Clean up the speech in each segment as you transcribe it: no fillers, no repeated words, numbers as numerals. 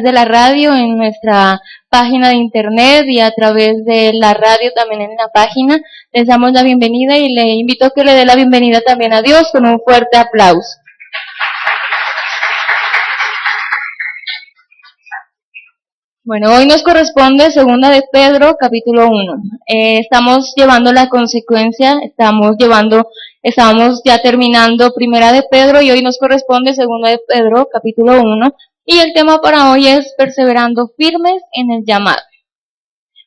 de la radio en nuestra página de internet y a través de la radio también en la página. Les damos la bienvenida y le invito a que le dé la bienvenida también a Dios con un fuerte aplauso. Bueno, hoy nos corresponde Segunda de Pedro, capítulo 1. Estamos llevando la consecuencia, estábamos ya terminando Primera de Pedro y hoy nos corresponde Segunda de Pedro, capítulo 1. Y el tema para hoy es perseverando firmes en el llamado.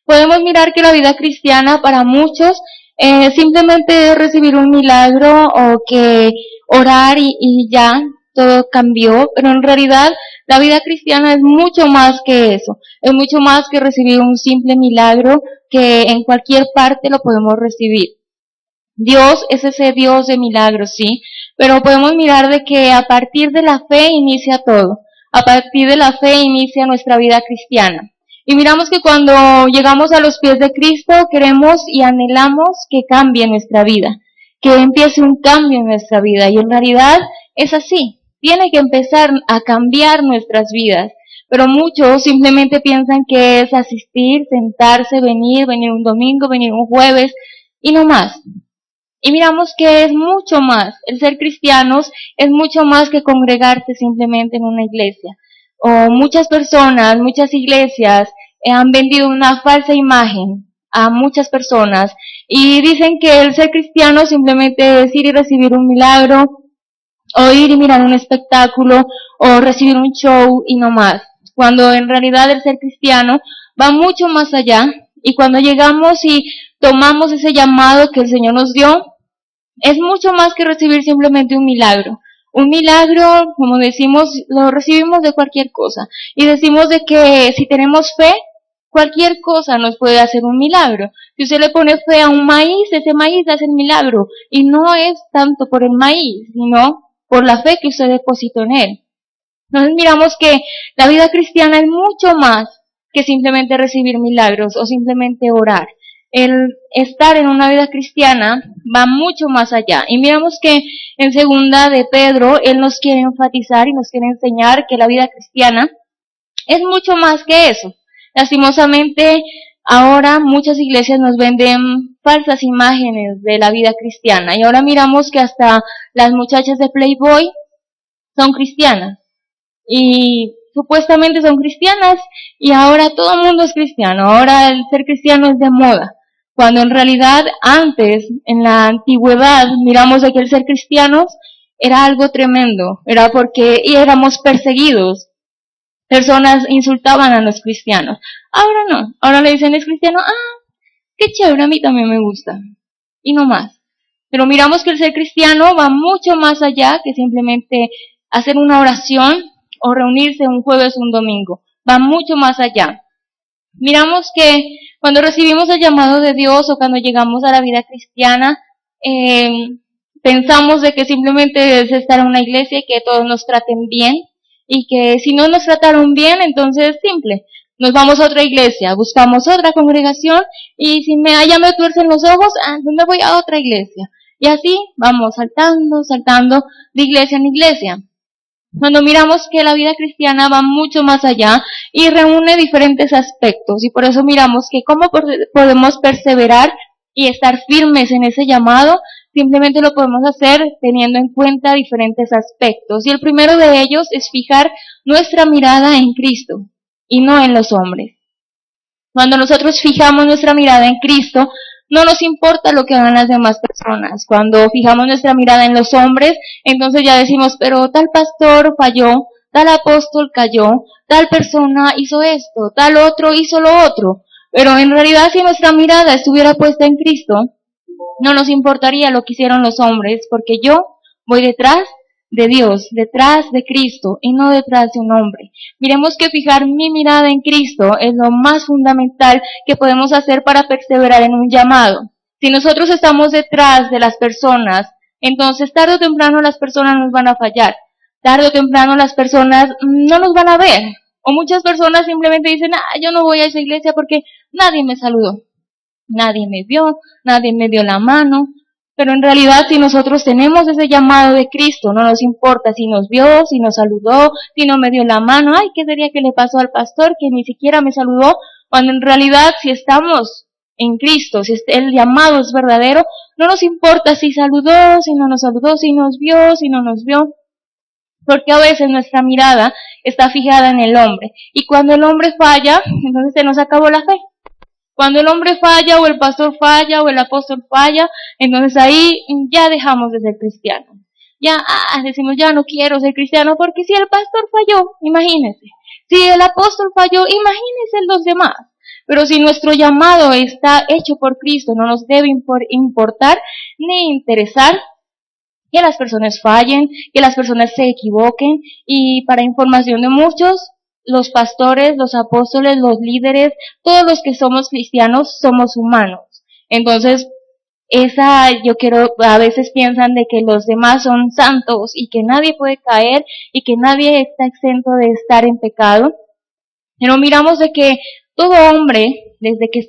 Podemos mirar que la vida cristiana para muchos simplemente es recibir un milagro o que orar y ya todo cambió, pero en realidad la vida cristiana es mucho más que eso, es mucho más que recibir un simple milagro que en cualquier parte lo podemos recibir. Dios es ese Dios de milagros, sí, pero podemos mirar de que a partir de la fe inicia todo, a partir de la fe inicia nuestra vida cristiana. Y miramos que cuando llegamos a los pies de Cristo queremos y anhelamos que cambie nuestra vida, que empiece un cambio en nuestra vida, y en realidad es así. Tiene que empezar a cambiar nuestras vidas, pero muchos simplemente piensan que es asistir, sentarse, venir un domingo, venir un jueves y no más. Y miramos que es mucho más, el ser cristianos es mucho más que congregarse simplemente en una iglesia. O muchas personas, muchas iglesias han vendido una falsa imagen a muchas personas y dicen que el ser cristiano simplemente es ir y recibir un milagro, o ir y mirar un espectáculo, o recibir un show y no más. Cuando en realidad el ser cristiano va mucho más allá, y cuando llegamos y tomamos ese llamado que el Señor nos dio, es mucho más que recibir simplemente un milagro. Un milagro, como decimos, lo recibimos de cualquier cosa. Y decimos de que si tenemos fe, cualquier cosa nos puede hacer un milagro. Si usted le pone fe a un maíz, ese maíz hace el milagro. Y no es tanto por el maíz, sino por la fe que usted depositó en él. Entonces miramos que la vida cristiana es mucho más que simplemente recibir milagros o simplemente orar. El estar en una vida cristiana va mucho más allá. Y miramos que en Segunda de Pedro, él nos quiere enfatizar y nos quiere enseñar que la vida cristiana es mucho más que eso. Lastimosamente, ahora muchas iglesias nos venden falsas imágenes de la vida cristiana. Y ahora miramos que hasta las muchachas de Playboy son cristianas. Y supuestamente son cristianas y ahora todo el mundo es cristiano. Ahora el ser cristiano es de moda. Cuando en realidad antes, en la antigüedad, miramos de que el ser cristianos era algo tremendo. Era porque éramos perseguidos. Personas insultaban a los cristianos. Ahora no. Ahora le dicen, es cristiano, qué chévere, a mí también me gusta. Y no más. Pero miramos que el ser cristiano va mucho más allá que simplemente hacer una oración o reunirse un jueves o un domingo. Va mucho más allá. Miramos que cuando recibimos el llamado de Dios o cuando llegamos a la vida cristiana, pensamos de que simplemente es estar en una iglesia y que todos nos traten bien, y que si no nos trataron bien, entonces es simple. Nos vamos a otra iglesia, buscamos otra congregación, y si allá me tuercen los ojos, me voy a otra iglesia. Y así vamos saltando de iglesia en iglesia. Cuando miramos que la vida cristiana va mucho más allá y reúne diferentes aspectos, y por eso miramos que cómo podemos perseverar y estar firmes en ese llamado, simplemente lo podemos hacer teniendo en cuenta diferentes aspectos. Y el primero de ellos es fijar nuestra mirada en Cristo y no en los hombres. Cuando nosotros fijamos nuestra mirada en Cristo, no nos importa lo que hagan las demás personas. Cuando fijamos nuestra mirada en los hombres, entonces ya decimos, pero tal pastor falló, tal apóstol cayó, tal persona hizo esto, tal otro hizo lo otro. Pero en realidad si nuestra mirada estuviera puesta en Cristo, no nos importaría lo que hicieron los hombres, porque yo voy detrás de Dios, detrás de Cristo y no detrás de un hombre. Miremos que fijar mi mirada en Cristo es lo más fundamental que podemos hacer para perseverar en un llamado. Si nosotros estamos detrás de las personas, entonces tarde o temprano las personas nos van a fallar. Tarde o temprano las personas no nos van a ver. O muchas personas simplemente dicen, yo no voy a esa iglesia porque nadie me saludó. Nadie me vio, nadie me dio la mano. Pero en realidad, si nosotros tenemos ese llamado de Cristo, no nos importa si nos vio, si nos saludó, si no me dio la mano, ay, ¿qué sería que le pasó al pastor que ni siquiera me saludó? Cuando en realidad, si estamos en Cristo, si el llamado es verdadero, no nos importa si saludó, si no nos saludó, si nos vio, si no nos vio, porque a veces nuestra mirada está fijada en el hombre, y cuando el hombre falla, entonces se nos acabó la fe. Cuando el hombre falla, o el pastor falla, o el apóstol falla, entonces ahí ya dejamos de ser cristianos. Ya decimos, ya no quiero ser cristiano, porque si el pastor falló, imagínese. Si el apóstol falló, imagínese los demás. Pero si nuestro llamado está hecho por Cristo, no nos debe importar ni interesar que las personas fallen, que las personas se equivoquen, y para información de muchos, los pastores, los apóstoles, los líderes, todos los que somos cristianos somos humanos. Entonces, a veces piensan de que los demás son santos y que nadie puede caer y que nadie está exento de estar en pecado. Pero miramos de que todo hombre, desde que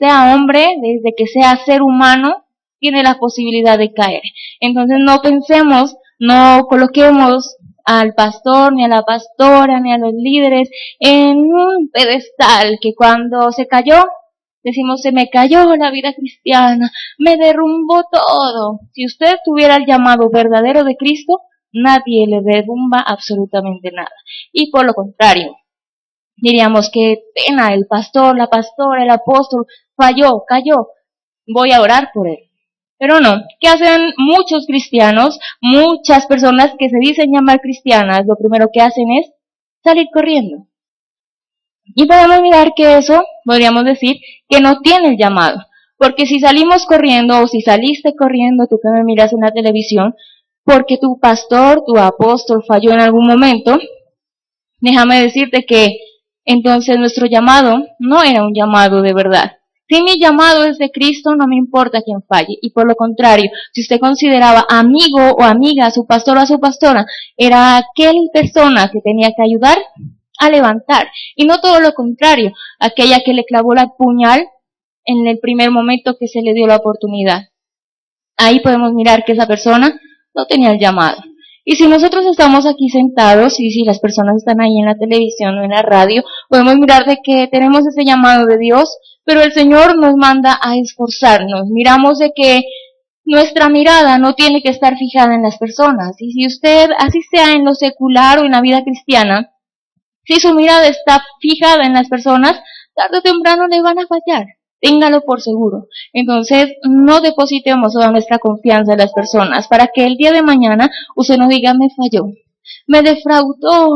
sea ser humano, tiene la posibilidad de caer. Entonces no coloquemos al pastor, ni a la pastora, ni a los líderes en un pedestal que cuando se cayó, decimos, se me cayó la vida cristiana, me derrumbó todo. Si usted tuviera el llamado verdadero de Cristo, nadie le derrumba absolutamente nada. Y por lo contrario, diríamos que pena, el pastor, la pastora, el apóstol falló, cayó, voy a orar por él. Pero no, ¿qué hacen muchos cristianos? Muchas personas que se dicen llamar cristianas, lo primero que hacen es salir corriendo. Y podemos mirar que eso, podríamos decir, que no tiene el llamado. Porque si salimos corriendo, o si saliste corriendo, tú que me miras en la televisión, porque tu pastor, tu apóstol falló en algún momento, déjame decirte que entonces nuestro llamado no era un llamado de verdad. Si mi llamado es de Cristo, no me importa quién falle. Y por lo contrario, si usted consideraba amigo o amiga a su pastor o a su pastora, era aquella persona que tenía que ayudar a levantar. Y no todo lo contrario, aquella que le clavó la puñal en el primer momento que se le dio la oportunidad. Ahí podemos mirar que esa persona no tenía el llamado. Y si nosotros estamos aquí sentados, y si las personas están ahí en la televisión o en la radio, podemos mirar de que tenemos ese llamado de Dios, pero el Señor nos manda a esforzarnos. Miramos de que nuestra mirada no tiene que estar fijada en las personas. Y si usted, así sea en lo secular o en la vida cristiana, si su mirada está fijada en las personas, tarde o temprano le van a fallar. Téngalo por seguro. Entonces, no depositemos toda nuestra confianza en las personas para que el día de mañana usted no diga, me falló, me defraudó,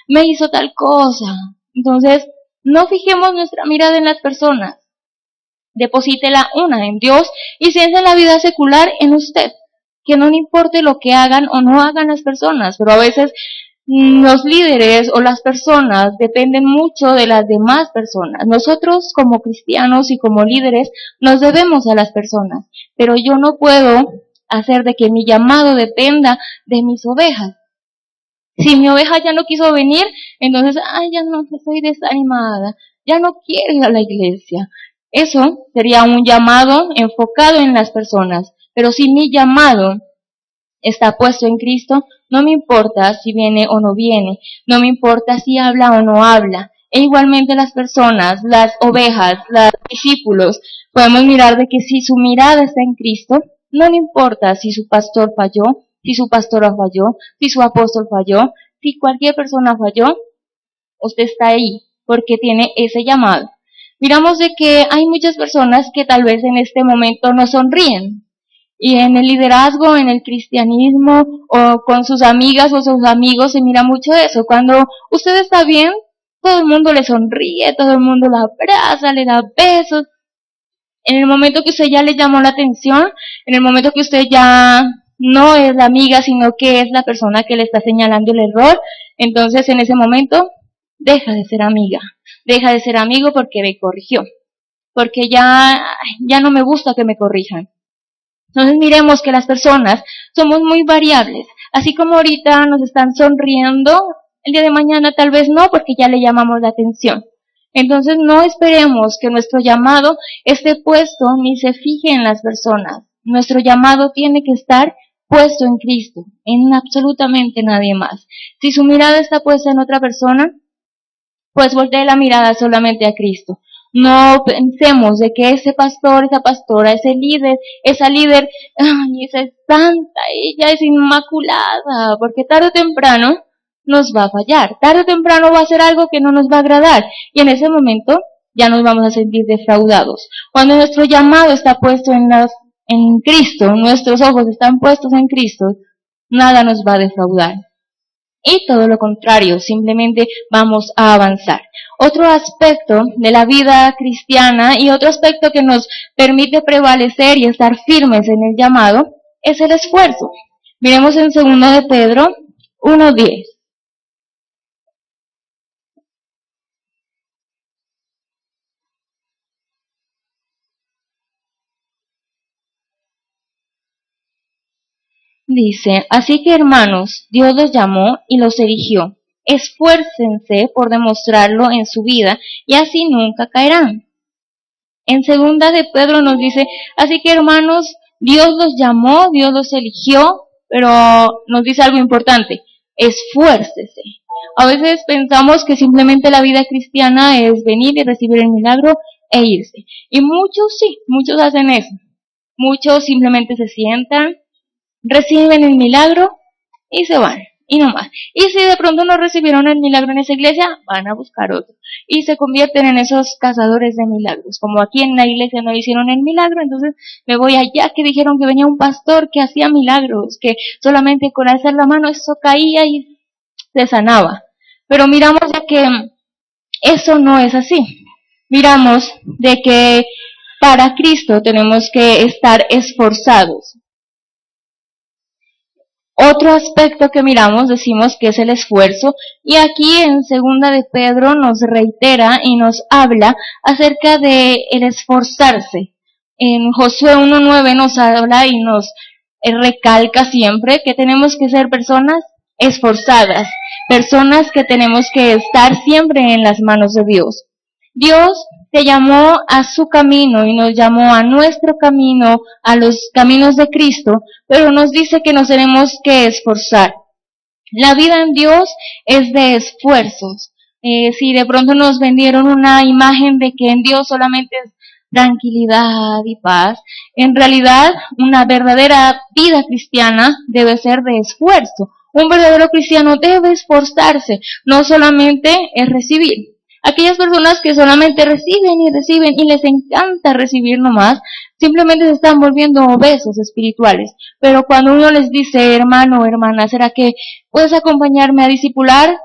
me hizo tal cosa. Entonces, no fijemos nuestra mirada en las personas. Deposítela en Dios, y si es en la vida secular, en usted. Que no le importe lo que hagan o no hagan las personas, pero a veces los líderes o las personas dependen mucho de las demás personas. Nosotros como cristianos y como líderes nos debemos a las personas, pero yo no puedo hacer de que mi llamado dependa de mis ovejas. Si mi oveja ya no quiso venir, entonces, ya no, estoy desanimada, ya no quiero ir a la iglesia. Eso sería un llamado enfocado en las personas, pero si mi llamado está puesto en Cristo, no me importa si viene o no viene, no me importa si habla o no habla. E igualmente las personas, las ovejas, los discípulos, podemos mirar de que si su mirada está en Cristo, no le importa si su pastor falló, si su pastora falló, si su apóstol falló, si cualquier persona falló, usted está ahí porque tiene ese llamado. Miramos de que hay muchas personas que tal vez en este momento no sonríen. Y en el liderazgo, en el cristianismo, o con sus amigas o sus amigos, se mira mucho eso. Cuando usted está bien, todo el mundo le sonríe, todo el mundo la abraza, le da besos. En el momento que usted ya le llamó la atención, en el momento que usted ya no es la amiga, sino que es la persona que le está señalando el error, entonces en ese momento deja de ser amiga, deja de ser amigo porque me corrigió, porque ya no me gusta que me corrijan. Entonces miremos que las personas somos muy variables. Así como ahorita nos están sonriendo, el día de mañana tal vez no, porque ya le llamamos la atención. Entonces no esperemos que nuestro llamado esté puesto ni se fije en las personas. Nuestro llamado tiene que estar puesto en Cristo, en absolutamente nadie más. Si su mirada está puesta en otra persona, pues voltee la mirada solamente a Cristo. No pensemos de que ese pastor, esa pastora, ese líder, esa líder, ay, esa es santa, ella es inmaculada, porque tarde o temprano nos va a fallar, tarde o temprano va a hacer algo que no nos va a agradar, y en ese momento ya nos vamos a sentir defraudados. Cuando nuestro llamado está puesto en Cristo, nuestros ojos están puestos en Cristo, nada nos va a defraudar. Y todo lo contrario, simplemente vamos a avanzar. Otro aspecto de la vida cristiana y otro aspecto que nos permite prevalecer y estar firmes en el llamado es el esfuerzo. Miremos en 2 de Pedro 1:10. Dice, así que hermanos, Dios los llamó y los eligió. Esfuércense por demostrarlo en su vida y así nunca caerán. En 2 de Pedro nos dice, así que hermanos, Dios los llamó, Dios los eligió, pero nos dice algo importante, esfuércese. A veces pensamos que simplemente la vida cristiana es venir y recibir el milagro e irse. Y muchos sí, muchos hacen eso. Muchos simplemente se sientan, reciben el milagro y se van, y no más. Y si de pronto no recibieron el milagro en esa iglesia, van a buscar otro. Y se convierten en esos cazadores de milagros. Como aquí en la iglesia no hicieron el milagro, entonces me voy allá que dijeron que venía un pastor que hacía milagros, que solamente con alzar la mano eso caía y se sanaba. Pero miramos ya que eso no es así. Miramos de que para Cristo tenemos que estar esforzados. Otro aspecto que miramos, decimos que es el esfuerzo, y aquí en 2 de Pedro nos reitera y nos habla acerca de el esforzarse. En Josué 1:9 nos habla y nos recalca siempre que tenemos que ser personas esforzadas, personas que tenemos que estar siempre en las manos de Dios. Dios te llamó a su camino y nos llamó a nuestro camino, a los caminos de Cristo, pero nos dice que nos tenemos que esforzar. La vida en Dios es de esfuerzos. Si de pronto nos vendieron una imagen de que en Dios solamente es tranquilidad y paz, en realidad una verdadera vida cristiana debe ser de esfuerzo. Un verdadero cristiano debe esforzarse, no solamente es recibir. Aquellas personas que solamente reciben y les encanta recibir nomás, simplemente se están volviendo obesos espirituales. Pero cuando uno les dice, hermano o hermana, ¿será que puedes acompañarme a discipular?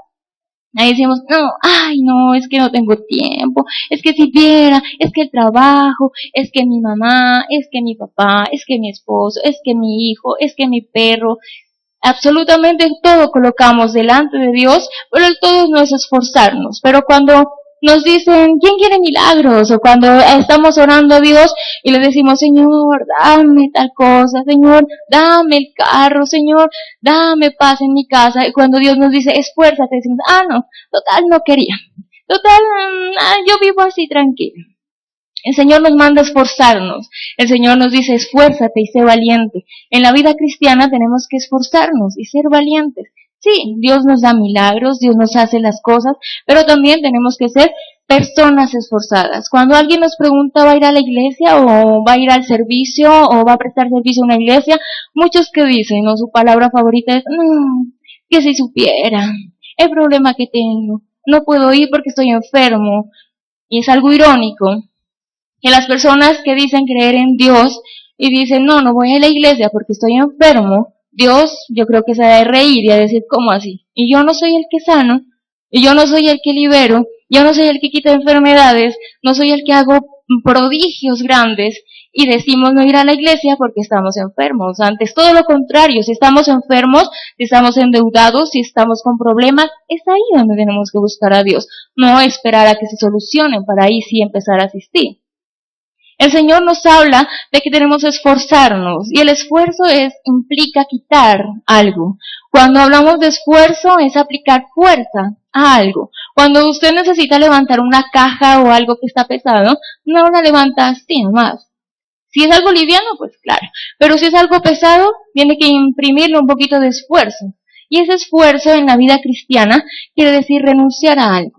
Ahí decimos, no, es que no tengo tiempo, es que si viera, es que el trabajo, es que mi mamá, es que mi papá, es que mi esposo, es que mi hijo, es que mi perro. Absolutamente todo colocamos delante de Dios, pero el todo no es esforzarnos. Pero cuando nos dicen, ¿quién quiere milagros? O cuando estamos orando a Dios y le decimos, Señor, dame tal cosa, Señor, dame el carro, Señor, dame paz en mi casa. Y cuando Dios nos dice, esfuérzate, decimos, no, total no quería. Total, yo vivo así tranquilo. El Señor nos manda a esforzarnos. El Señor nos dice, esfuérzate y sé valiente. En la vida cristiana tenemos que esforzarnos y ser valientes. Sí, Dios nos da milagros, Dios nos hace las cosas, pero también tenemos que ser personas esforzadas. Cuando alguien nos pregunta, ¿va a ir a la iglesia o va a ir al servicio o va a prestar servicio a una iglesia? Muchos que dicen, su palabra favorita es, que si supiera el problema que tengo, no puedo ir porque estoy enfermo. Y es algo irónico que las personas que dicen creer en Dios y dicen, no voy a la iglesia porque estoy enfermo, Dios yo creo que se ha de reír y a decir, ¿cómo así? Y yo no soy el que sano, y yo no soy el que libero, yo no soy el que quita enfermedades, no soy el que hago prodigios grandes, y decimos no ir a la iglesia porque estamos enfermos. Antes todo lo contrario, si estamos enfermos, si estamos endeudados, si estamos con problemas, es ahí donde tenemos que buscar a Dios, no esperar a que se solucionen para ahí sí empezar a asistir. El Señor nos habla de que tenemos que esforzarnos y el esfuerzo implica quitar algo. Cuando hablamos de esfuerzo es aplicar fuerza a algo. Cuando usted necesita levantar una caja o algo que está pesado, no la levanta así nomás, Si es algo liviano, pues claro, pero si es algo pesado, tiene que imprimirle un poquito de esfuerzo. Y ese esfuerzo en la vida cristiana quiere decir renunciar a algo.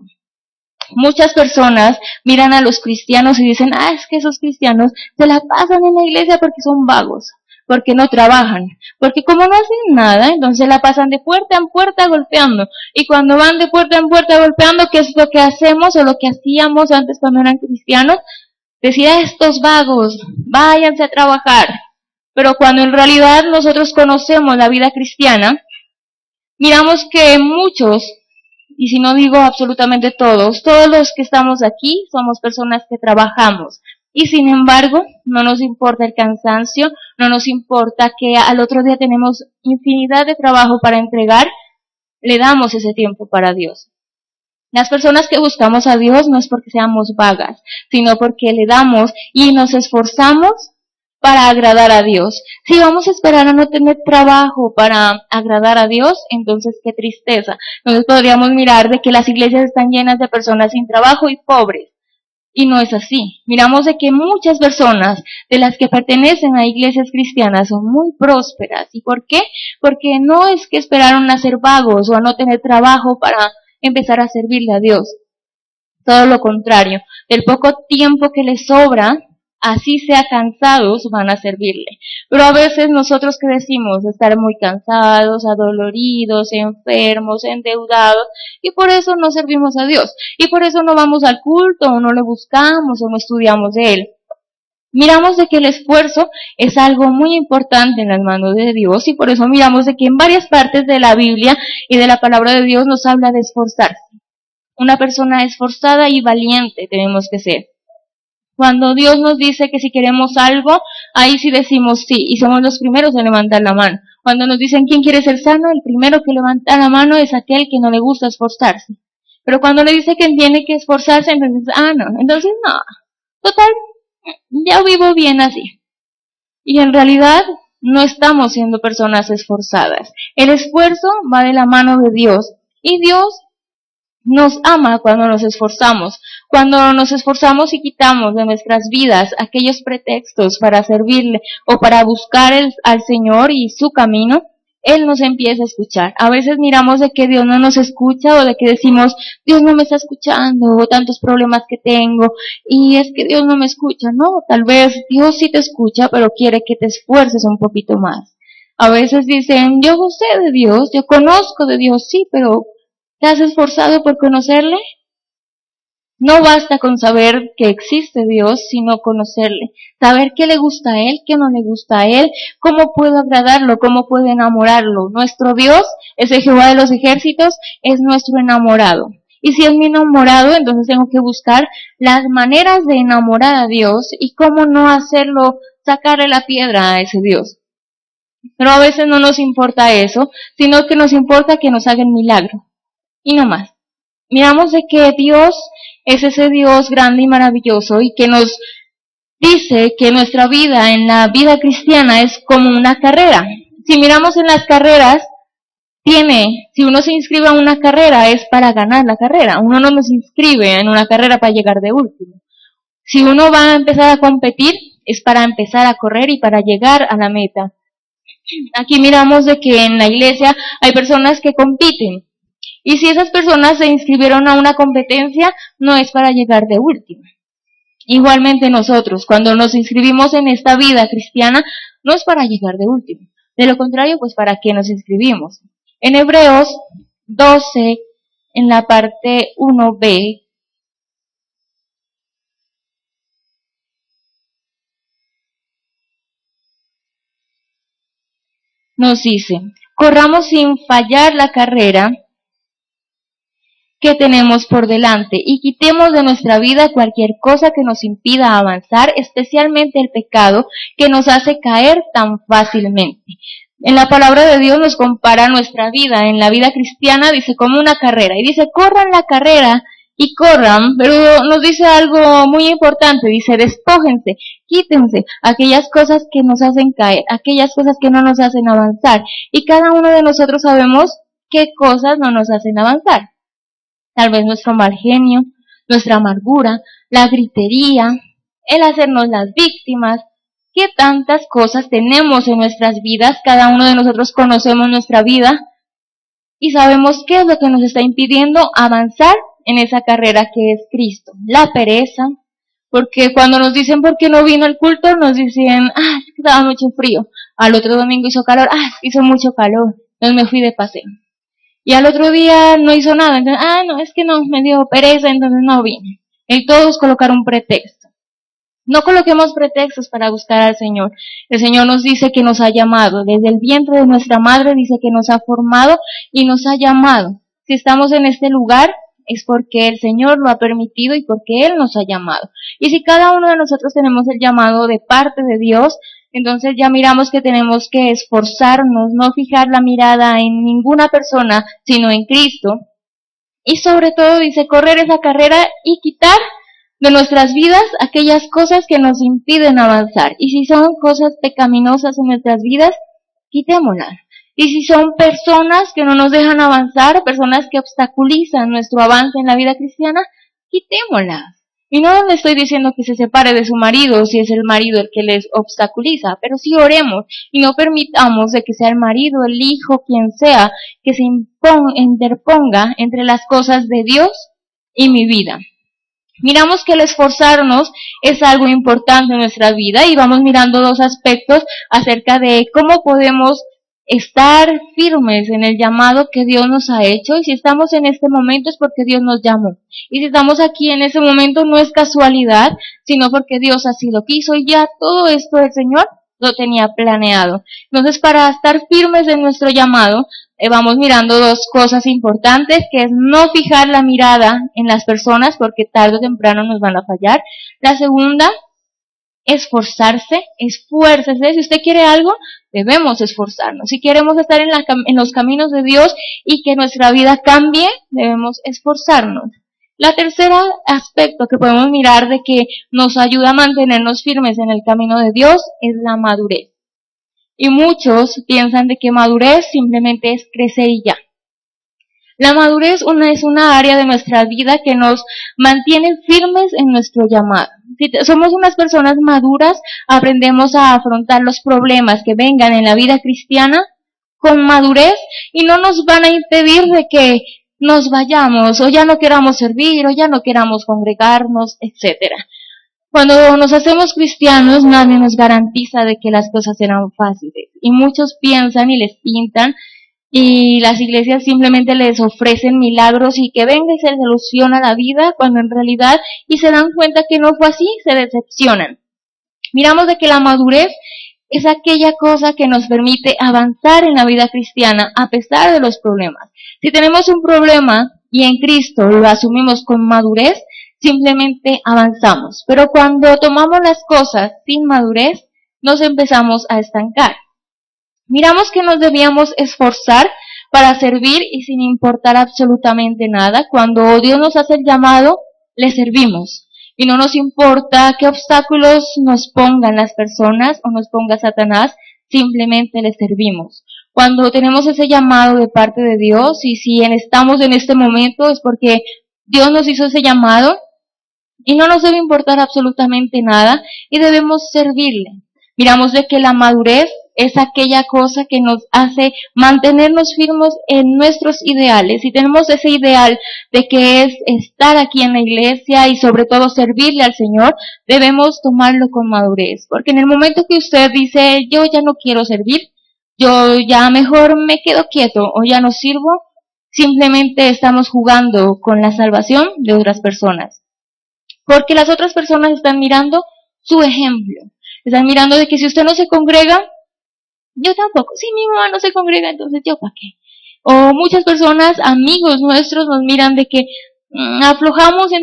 Muchas personas miran a los cristianos y dicen, es que esos cristianos se la pasan en la iglesia porque son vagos, porque no trabajan, porque como no hacen nada, entonces la pasan de puerta en puerta golpeando. Y cuando van de puerta en puerta golpeando, ¿qué es lo que hacemos o lo que hacíamos antes cuando eran cristianos? Decía, estos vagos, váyanse a trabajar. Pero cuando en realidad nosotros conocemos la vida cristiana, miramos que muchos, y si no digo absolutamente todos los que estamos aquí somos personas que trabajamos. Y sin embargo, no nos importa el cansancio, no nos importa que al otro día tenemos infinidad de trabajo para entregar, le damos ese tiempo para Dios. Las personas que buscamos a Dios no es porque seamos vagas, sino porque le damos y nos esforzamos para agradar a Dios. Si vamos a esperar a no tener trabajo para agradar a Dios, entonces qué tristeza. Entonces podríamos mirar de que las iglesias están llenas de personas sin trabajo y pobres. Y no es así. Miramos de que muchas personas de las que pertenecen a iglesias cristianas son muy prósperas. ¿Y por qué? Porque no es que esperaron a ser vagos o a no tener trabajo para empezar a servirle a Dios. Todo lo contrario. Del poco tiempo que les sobra, así sea cansados, van a servirle. Pero a veces nosotros que decimos estar muy cansados, adoloridos, enfermos, endeudados, y por eso no servimos a Dios. Y por eso no vamos al culto, o no le buscamos, o no estudiamos de Él. Miramos de que el esfuerzo es algo muy importante en las manos de Dios, y por eso miramos de que en varias partes de la Biblia y de la palabra de Dios nos habla de esforzarse. Una persona esforzada y valiente tenemos que ser. Cuando Dios nos dice que si queremos algo, ahí sí decimos sí, y somos los primeros en levantar la mano. Cuando nos dicen quién quiere ser sano, el primero que levanta la mano es aquel que no le gusta esforzarse. Pero cuando le dice que tiene que esforzarse, entonces no, total, ya vivo bien así. Y en realidad no estamos siendo personas esforzadas. El esfuerzo va de la mano de Dios, y Dios nos ama cuando nos esforzamos y quitamos de nuestras vidas aquellos pretextos para servirle o para buscar al Señor y su camino. Él nos empieza a escuchar. A veces miramos de que Dios no nos escucha o de que decimos, Dios no me está escuchando, o tantos problemas que tengo, y es que Dios no me escucha. No, tal vez Dios sí te escucha, pero quiere que te esfuerces un poquito más. A veces dicen, yo sé de Dios, yo conozco de Dios, sí, pero ¿te has esforzado por conocerle? No basta con saber que existe Dios, sino conocerle. Saber qué le gusta a Él, qué no le gusta a Él, cómo puedo agradarlo, cómo puedo enamorarlo. Nuestro Dios, ese Jehová de los ejércitos, es nuestro enamorado. Y si es mi enamorado, entonces tengo que buscar las maneras de enamorar a Dios y cómo no hacerlo, sacarle la piedra a ese Dios. Pero a veces no nos importa eso, sino que nos importa que nos haga el milagro. Y no más. Miramos de que Dios es ese Dios grande y maravilloso y que nos dice que nuestra vida en la vida cristiana es como una carrera. Si miramos en las carreras, si uno se inscribe a una carrera es para ganar la carrera. Uno no se inscribe en una carrera para llegar de último. Si uno va a empezar a competir, es para empezar a correr y para llegar a la meta. Aquí miramos de que en la iglesia hay personas que compiten. Y si esas personas se inscribieron a una competencia, no es para llegar de último. Igualmente nosotros, cuando nos inscribimos en esta vida cristiana, no es para llegar de último. De lo contrario, pues ¿para qué nos inscribimos? En Hebreos 12, en la parte 1b, nos dice, corramos sin fallar la carrera que tenemos por delante y quitemos de nuestra vida cualquier cosa que nos impida avanzar, especialmente el pecado que nos hace caer tan fácilmente. En la palabra de Dios nos compara nuestra vida, en la vida cristiana dice como una carrera, y dice corran la carrera y corran, pero nos dice algo muy importante, dice despójense, quítense aquellas cosas que nos hacen caer, aquellas cosas que no nos hacen avanzar, y cada uno de nosotros sabemos qué cosas no nos hacen avanzar. Tal vez nuestro mal genio, nuestra amargura, la gritería, el hacernos las víctimas, ¿Qué tantas cosas tenemos en nuestras vidas? Cada uno de nosotros conocemos nuestra vida y sabemos qué es lo que nos está impidiendo avanzar en esa carrera que es Cristo. La pereza, porque cuando nos dicen por qué no vino al culto, nos dicen, es que estaba mucho frío. Al otro domingo hizo calor, hizo mucho calor, entonces me fui de paseo. Y al otro día no hizo nada, entonces, no, es que no, me dio pereza, entonces no vine. Y todos colocar un pretexto. No coloquemos pretextos para buscar al Señor. El Señor nos dice que nos ha llamado. Desde el vientre de nuestra madre dice que nos ha formado y nos ha llamado. Si estamos en este lugar es porque el Señor lo ha permitido y porque Él nos ha llamado. Y si cada uno de nosotros tenemos el llamado de parte de Dios, entonces ya miramos que tenemos que esforzarnos, no fijar la mirada en ninguna persona, sino en Cristo. Y sobre todo dice correr esa carrera y quitar de nuestras vidas aquellas cosas que nos impiden avanzar. Y si son cosas pecaminosas en nuestras vidas, quitémoslas. Y si son personas que no nos dejan avanzar, personas que obstaculizan nuestro avance en la vida cristiana, quitémoslas. Y no le estoy diciendo que se separe de su marido si es el marido el que les obstaculiza, pero sí oremos y no permitamos de que sea el marido, el hijo, quien sea, que se interponga entre las cosas de Dios y mi vida. Miramos que el esforzarnos es algo importante en nuestra vida y vamos mirando dos aspectos acerca de cómo podemos estar firmes en el llamado que Dios nos ha hecho, y si estamos en este momento es porque Dios nos llamó, y si estamos aquí en ese momento no es casualidad, sino porque Dios así lo quiso y ya todo esto el Señor lo tenía planeado. Entonces, para estar firmes en nuestro llamado, vamos mirando dos cosas importantes, que es no fijar la mirada en las personas porque tarde o temprano nos van a fallar. La segunda, esforzarse, esfuércese. Si usted quiere algo, debemos esforzarnos. Si queremos estar en los caminos de Dios y que nuestra vida cambie, debemos esforzarnos. La tercera aspecto que podemos mirar de que nos ayuda a mantenernos firmes en el camino de Dios es la madurez. Y muchos piensan de que madurez simplemente es crecer y ya. La madurez es una área de nuestra vida que nos mantiene firmes en nuestro llamado. Si somos unas personas maduras, aprendemos a afrontar los problemas que vengan en la vida cristiana con madurez y no nos van a impedir de que nos vayamos o ya no queramos servir o ya no queramos congregarnos, etcétera. Cuando nos hacemos cristianos, nadie nos garantiza de que las cosas serán fáciles. Y muchos piensan y les pintan, y las iglesias simplemente les ofrecen milagros y que venga y se soluciona la vida, cuando en realidad, y se dan cuenta que no fue así, se decepcionan. Miramos de que la madurez es aquella cosa que nos permite avanzar en la vida cristiana a pesar de los problemas. Si tenemos un problema y en Cristo lo asumimos con madurez, simplemente avanzamos. Pero cuando tomamos las cosas sin madurez, nos empezamos a estancar. Miramos que nos debíamos esforzar para servir y sin importar absolutamente nada. Cuando Dios nos hace el llamado, le servimos. Y no nos importa qué obstáculos nos pongan las personas o nos ponga Satanás, simplemente le servimos. Cuando tenemos ese llamado de parte de Dios, y si estamos en este momento es porque Dios nos hizo ese llamado, y no nos debe importar absolutamente nada, y debemos servirle. Miramos de que la madurez es aquella cosa que nos hace mantenernos firmes en nuestros ideales. Si tenemos ese ideal de que es estar aquí en la iglesia y sobre todo servirle al Señor, debemos tomarlo con madurez. Porque en el momento que usted dice, yo ya no quiero servir, yo ya mejor me quedo quieto o ya no sirvo, simplemente estamos jugando con la salvación de otras personas. Porque las otras personas están mirando su ejemplo. Están mirando de que si usted no se congrega, yo tampoco. Si mi mamá no se congrega, entonces yo para qué. O muchas personas, amigos nuestros, nos miran de que aflojamos, y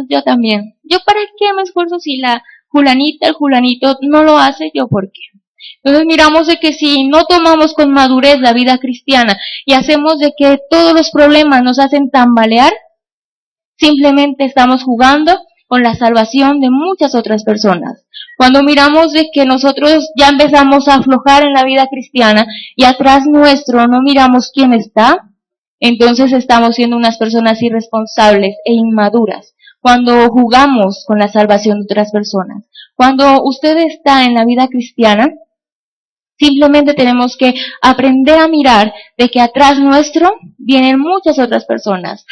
yo también. ¿Yo para qué me esfuerzo si la fulanita, el fulanito no lo hace? ¿Yo por qué? Entonces miramos de que si no tomamos con madurez la vida cristiana y hacemos de que todos los problemas nos hacen tambalear, simplemente estamos jugando con la salvación de muchas otras personas. Cuando miramos de que nosotros ya empezamos a aflojar en la vida cristiana y atrás nuestro no miramos quién está, entonces estamos siendo unas personas irresponsables e inmaduras. cuando jugamos con la salvación de otras personas. Cuando usted está en la vida cristiana, simplemente tenemos que aprender a mirar de que atrás nuestro vienen muchas otras personas.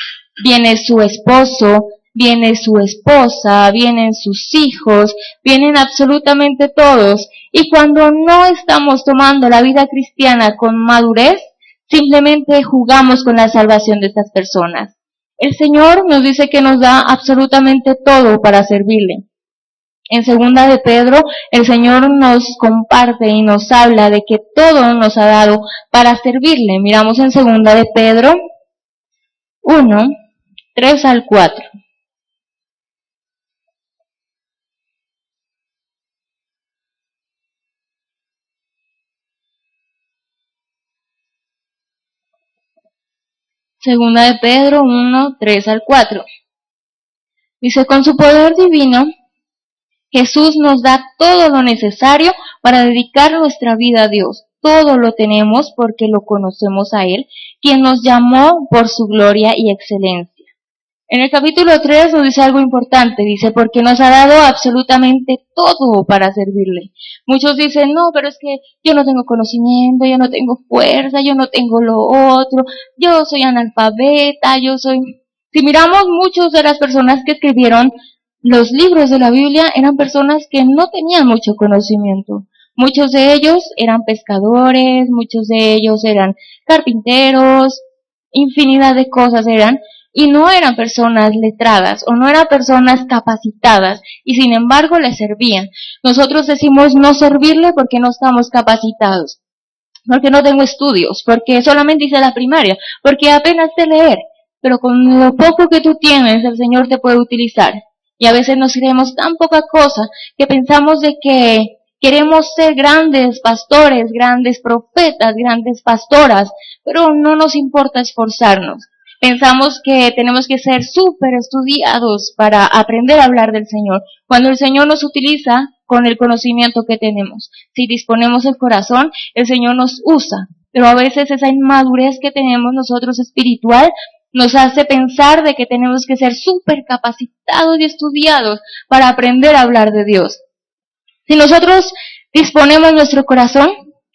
Viene su esposo, viene su esposa, vienen sus hijos, vienen absolutamente todos. Y cuando no estamos tomando la vida cristiana con madurez, simplemente jugamos con la salvación de estas personas. El Señor nos dice que nos da absolutamente todo para servirle. En segunda de Pedro, el Señor nos comparte y nos habla de que todo nos ha dado para servirle. Miramos en segunda de Pedro 1, 3 al 4. Segunda de Pedro 1, 3 al 4. Dice, con su poder divino, Jesús nos da todo lo necesario para dedicar nuestra vida a Dios. Todo lo tenemos porque lo conocemos a Él, quien nos llamó por su gloria y excelencia. En el capítulo 3 nos dice algo importante, dice, porque nos ha dado absolutamente todo para servirle. Muchos dicen, no, pero es que yo no tengo conocimiento, yo no tengo fuerza, yo no tengo lo otro, yo soy analfabeta, yo soy... Si miramos, muchas de las personas que escribieron los libros de la Biblia eran personas que no tenían mucho conocimiento. Muchos de ellos eran pescadores, muchos de ellos eran carpinteros, infinidad de cosas eran, y no eran personas letradas o no eran personas capacitadas y sin embargo les servían. Nosotros decimos no servirle porque no estamos capacitados, porque no tengo estudios, porque solamente hice la primaria, porque apenas sé leer, pero con lo poco que tú tienes el Señor te puede utilizar. Y a veces nos creemos tan poca cosa que pensamos de que queremos ser grandes pastores, grandes profetas, grandes pastoras, pero no nos importa esforzarnos. Pensamos que tenemos que ser súper estudiados para aprender a hablar del Señor, cuando el Señor nos utiliza con el conocimiento que tenemos. Si disponemos el corazón, el Señor nos usa, pero a veces esa inmadurez que tenemos nosotros espiritual nos hace pensar de que tenemos que ser súper capacitados y estudiados para aprender a hablar de Dios. Si nosotros disponemos nuestro corazón,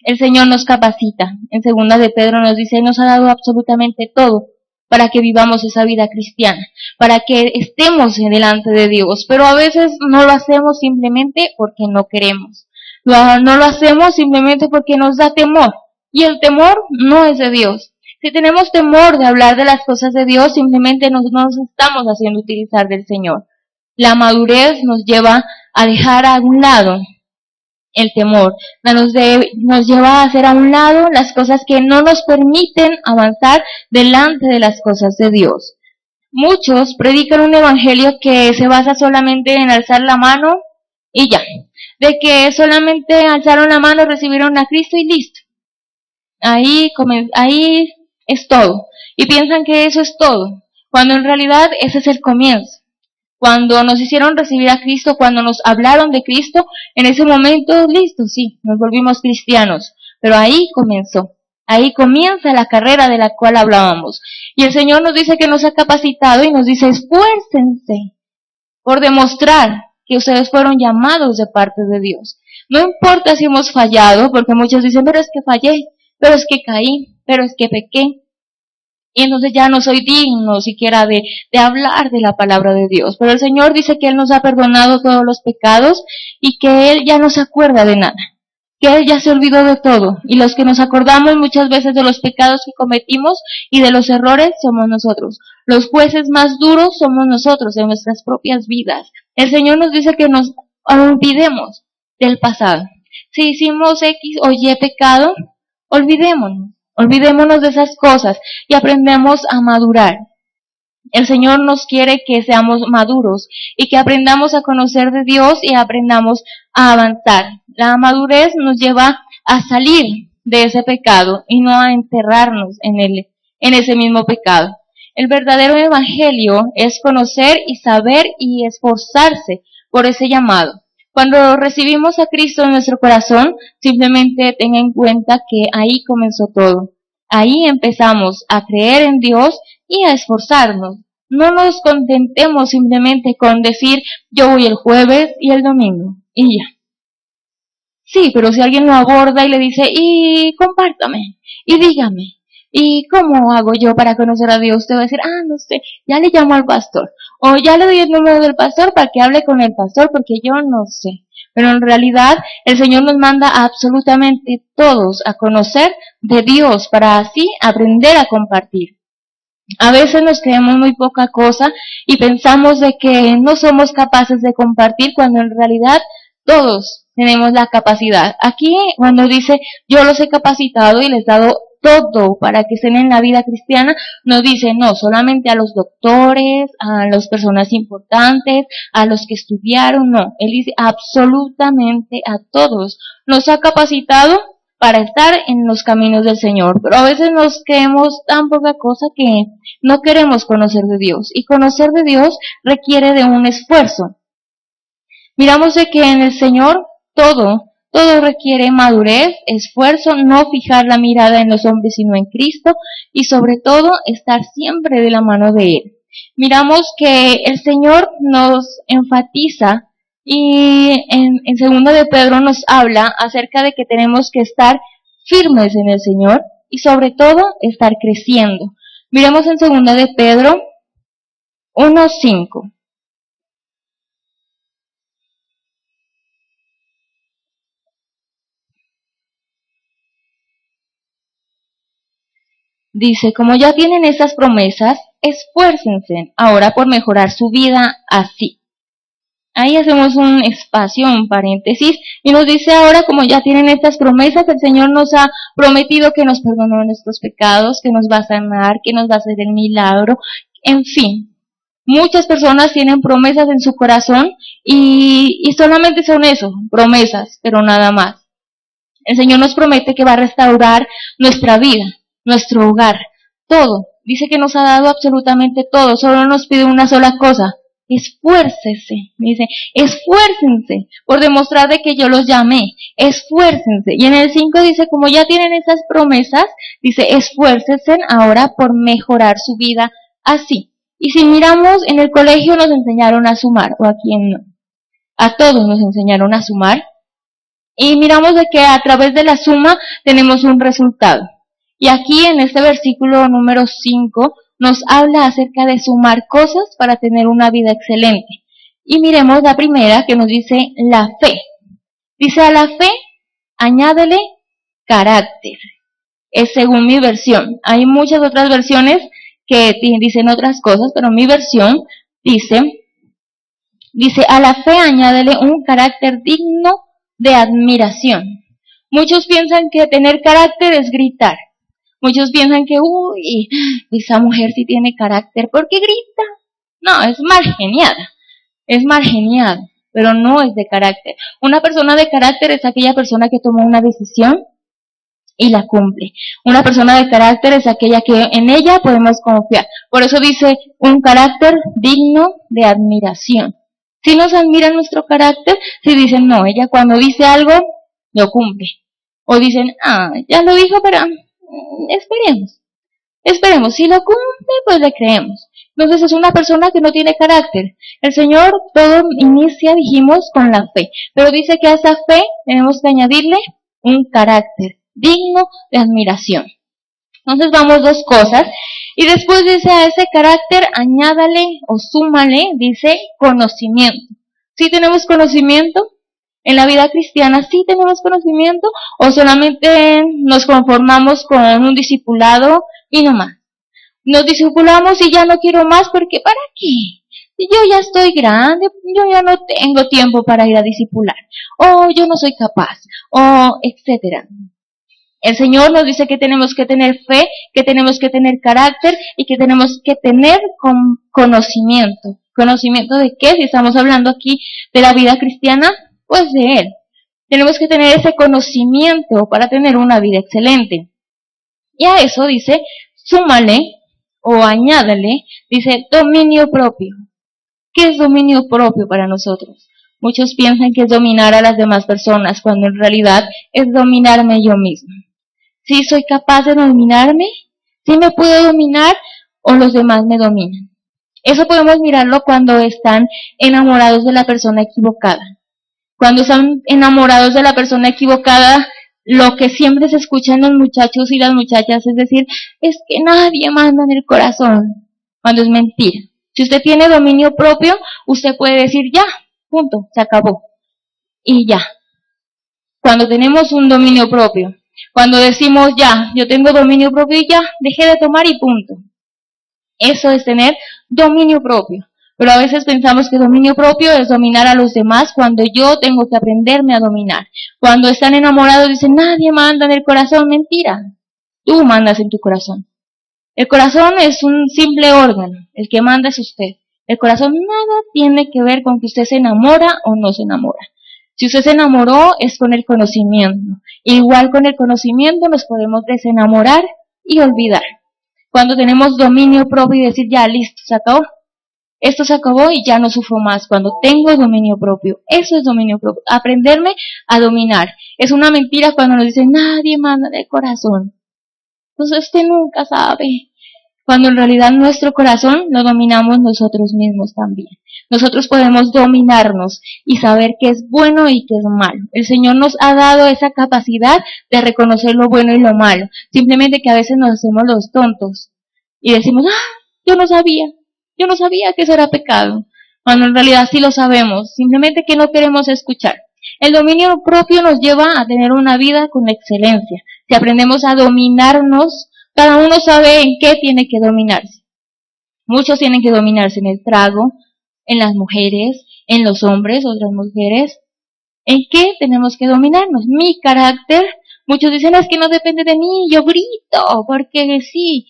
el Señor nos capacita. En segunda de Pedro nos dice, nos ha dado absolutamente todo para que vivamos esa vida cristiana, para que estemos delante de Dios, pero a veces no lo hacemos simplemente porque no queremos, no lo hacemos simplemente porque nos da temor, y el temor no es de Dios. Si tenemos temor de hablar de las cosas de Dios, simplemente no nos estamos haciendo utilizar del Señor. La madurez nos lleva a dejar a un lado el temor, nos lleva a hacer a un lado las cosas que no nos permiten avanzar delante de las cosas de Dios. Muchos predican un evangelio que se basa solamente en alzar la mano y ya, de que solamente alzaron la mano, recibieron a Cristo y listo. Ahí es todo. Y piensan que eso es todo, cuando en realidad ese es el comienzo. Cuando nos hicieron recibir a Cristo, cuando nos hablaron de Cristo, en ese momento, listo, sí, nos volvimos cristianos. Pero ahí comenzó. Ahí comienza la carrera de la cual hablábamos. Y el Señor nos dice que nos ha capacitado y nos dice, esfuércense por demostrar que ustedes fueron llamados de parte de Dios. No importa si hemos fallado, porque muchos dicen, pero es que fallé, pero es que caí, pero es que pequé. Y entonces ya no soy digno siquiera de hablar de la palabra de Dios. Pero el Señor dice que Él nos ha perdonado todos los pecados y que Él ya no se acuerda de nada. Que Él ya se olvidó de todo. Y los que nos acordamos muchas veces de los pecados que cometimos y de los errores somos nosotros. Los jueces más duros somos nosotros de nuestras propias vidas. El Señor nos dice que nos olvidemos del pasado. Si hicimos X o Y pecado, olvidémonos de esas cosas y aprendamos a madurar. El Señor nos quiere que seamos maduros y que aprendamos a conocer de Dios y aprendamos a avanzar. La madurez nos lleva a salir de ese pecado y no a enterrarnos en ese mismo pecado. El verdadero evangelio es conocer y saber y esforzarse por ese llamado. Cuando recibimos a Cristo en nuestro corazón, simplemente tenga en cuenta que ahí comenzó todo. Ahí empezamos a creer en Dios y a esforzarnos. No nos contentemos simplemente con decir, yo voy el jueves y el domingo, y ya. Sí, pero si alguien lo aborda y le dice, y compártame, y dígame, ¿y cómo hago yo para conocer a Dios? Usted va a decir, no sé, ya le llamo al pastor, o ya le doy el número del pastor para que hable con el pastor, porque yo no sé. Pero en realidad el Señor nos manda a absolutamente todos a conocer de Dios para así aprender a compartir. A veces nos creemos muy poca cosa y pensamos de que no somos capaces de compartir cuando en realidad todos tenemos la capacidad. Aquí cuando dice yo los he capacitado y les he dado todo para que estén en la vida cristiana, no dice no, solamente a los doctores, a las personas importantes, a los que estudiaron, no. Él dice absolutamente a todos. Nos ha capacitado para estar en los caminos del Señor, pero a veces nos creemos tan poca cosa que no queremos conocer de Dios, y conocer de Dios requiere de un esfuerzo. Miramos de que en el Señor todo requiere madurez, esfuerzo, no fijar la mirada en los hombres sino en Cristo, y sobre todo estar siempre de la mano de Él. Miramos que el Señor nos enfatiza y en segunda de Pedro nos habla acerca de que tenemos que estar firmes en el Señor y sobre todo estar creciendo. Miremos en segunda de Pedro 1:5. Dice, como ya tienen esas promesas, esfuércense ahora por mejorar su vida así. Ahí hacemos un espacio, un paréntesis, y nos dice ahora, como ya tienen estas promesas, el Señor nos ha prometido que nos perdonó nuestros pecados, que nos va a sanar, que nos va a hacer el milagro, en fin. Muchas personas tienen promesas en su corazón y solamente son eso, promesas, pero nada más. El Señor nos promete que va a restaurar nuestra vida, nuestro hogar, todo. Dice que nos ha dado absolutamente todo, solo nos pide una sola cosa. Esfuércese, dice, esfuércense por demostrar de que yo los llamé, esfuércense. Y en el 5 dice, como ya tienen esas promesas, dice, esfuércense ahora por mejorar su vida así. Y si miramos, en el colegio nos enseñaron a sumar, o a quién no, a todos nos enseñaron a sumar, y miramos de que a través de la suma tenemos un resultado. Y aquí en este versículo número 5, nos habla acerca de sumar cosas para tener una vida excelente. Y miremos la primera que nos dice la fe. Dice a la fe, añádele carácter. Es según mi versión. Hay muchas otras versiones que dicen otras cosas, pero mi versión dice a la fe añádele un carácter digno de admiración. Muchos piensan que tener carácter es gritar. Muchos piensan que, uy, esa mujer sí tiene carácter, ¿por qué grita? No, es margeniada, pero no es de carácter. Una persona de carácter es aquella persona que toma una decisión y la cumple. Una persona de carácter es aquella que en ella podemos confiar. Por eso dice, un carácter digno de admiración. Si nos admiran nuestro carácter, si dicen, no, ella cuando dice algo, lo cumple. O dicen, ya lo dijo, pero esperemos, si lo cumple, pues le creemos. Entonces es una persona que no tiene carácter. El Señor todo inicia, dijimos, con la fe, pero dice que a esa fe tenemos que añadirle un carácter digno de admiración. Entonces vamos dos cosas, y después dice a ese carácter añádale o súmale, dice conocimiento. ¿Sí tenemos conocimiento? En la vida cristiana, ¿sí tenemos conocimiento o solamente nos conformamos con un discipulado y no más? Nos discipulamos y ya no quiero más porque ¿para qué? Yo ya estoy grande, yo ya no tengo tiempo para ir a discipular, o yo no soy capaz, o etcétera. El Señor nos dice que tenemos que tener fe, que tenemos que tener carácter y que tenemos que tener conocimiento. ¿Conocimiento de qué? Si estamos hablando aquí de la vida cristiana, pues de Él. Tenemos que tener ese conocimiento para tener una vida excelente. Y a eso dice, súmale o añádale, dice dominio propio. ¿Qué es dominio propio para nosotros? Muchos piensan que es dominar a las demás personas, cuando en realidad es dominarme yo mismo. ¿Sí soy capaz de dominarme? ¿Sí me puedo dominar o los demás me dominan? Eso podemos mirarlo cuando están enamorados de la persona equivocada. Cuando están enamorados de la persona equivocada, lo que siempre se escucha en los muchachos y las muchachas es decir, es que nadie manda en el corazón, cuando es mentira. Si usted tiene dominio propio, usted puede decir ya, punto, se acabó. Y ya. Cuando tenemos un dominio propio, cuando decimos ya, yo tengo dominio propio y ya, dejé de tomar y punto. Eso es tener dominio propio. Pero a veces pensamos que dominio propio es dominar a los demás cuando yo tengo que aprenderme a dominar. Cuando están enamorados dicen, nadie manda en el corazón, mentira. Tú mandas en tu corazón. El corazón es un simple órgano, el que manda es usted. El corazón nada tiene que ver con que usted se enamora o no se enamora. Si usted se enamoró es con el conocimiento. Igual con el conocimiento nos podemos desenamorar y olvidar. Cuando tenemos dominio propio y decir, ya, listo, se acabó. Esto se acabó y ya no sufro más. Cuando tengo dominio propio, eso es dominio propio. Aprenderme a dominar. Es una mentira cuando nos dicen, nadie manda del corazón. Entonces usted nunca sabe. Cuando en realidad nuestro corazón lo dominamos nosotros mismos también. Nosotros podemos dominarnos y saber qué es bueno y qué es malo. El Señor nos ha dado esa capacidad de reconocer lo bueno y lo malo. Simplemente que a veces nos hacemos los tontos y decimos, yo no sabía que eso era pecado. Cuando en realidad sí lo sabemos, simplemente que no queremos escuchar. El dominio propio nos lleva a tener una vida con excelencia. Si aprendemos a dominarnos, cada uno sabe en qué tiene que dominarse. Muchos tienen que dominarse en el trago, en las mujeres, en los hombres, otras mujeres. ¿En qué tenemos que dominarnos? Mi carácter. Muchos dicen, es que no depende de mí, yo grito, porque sí.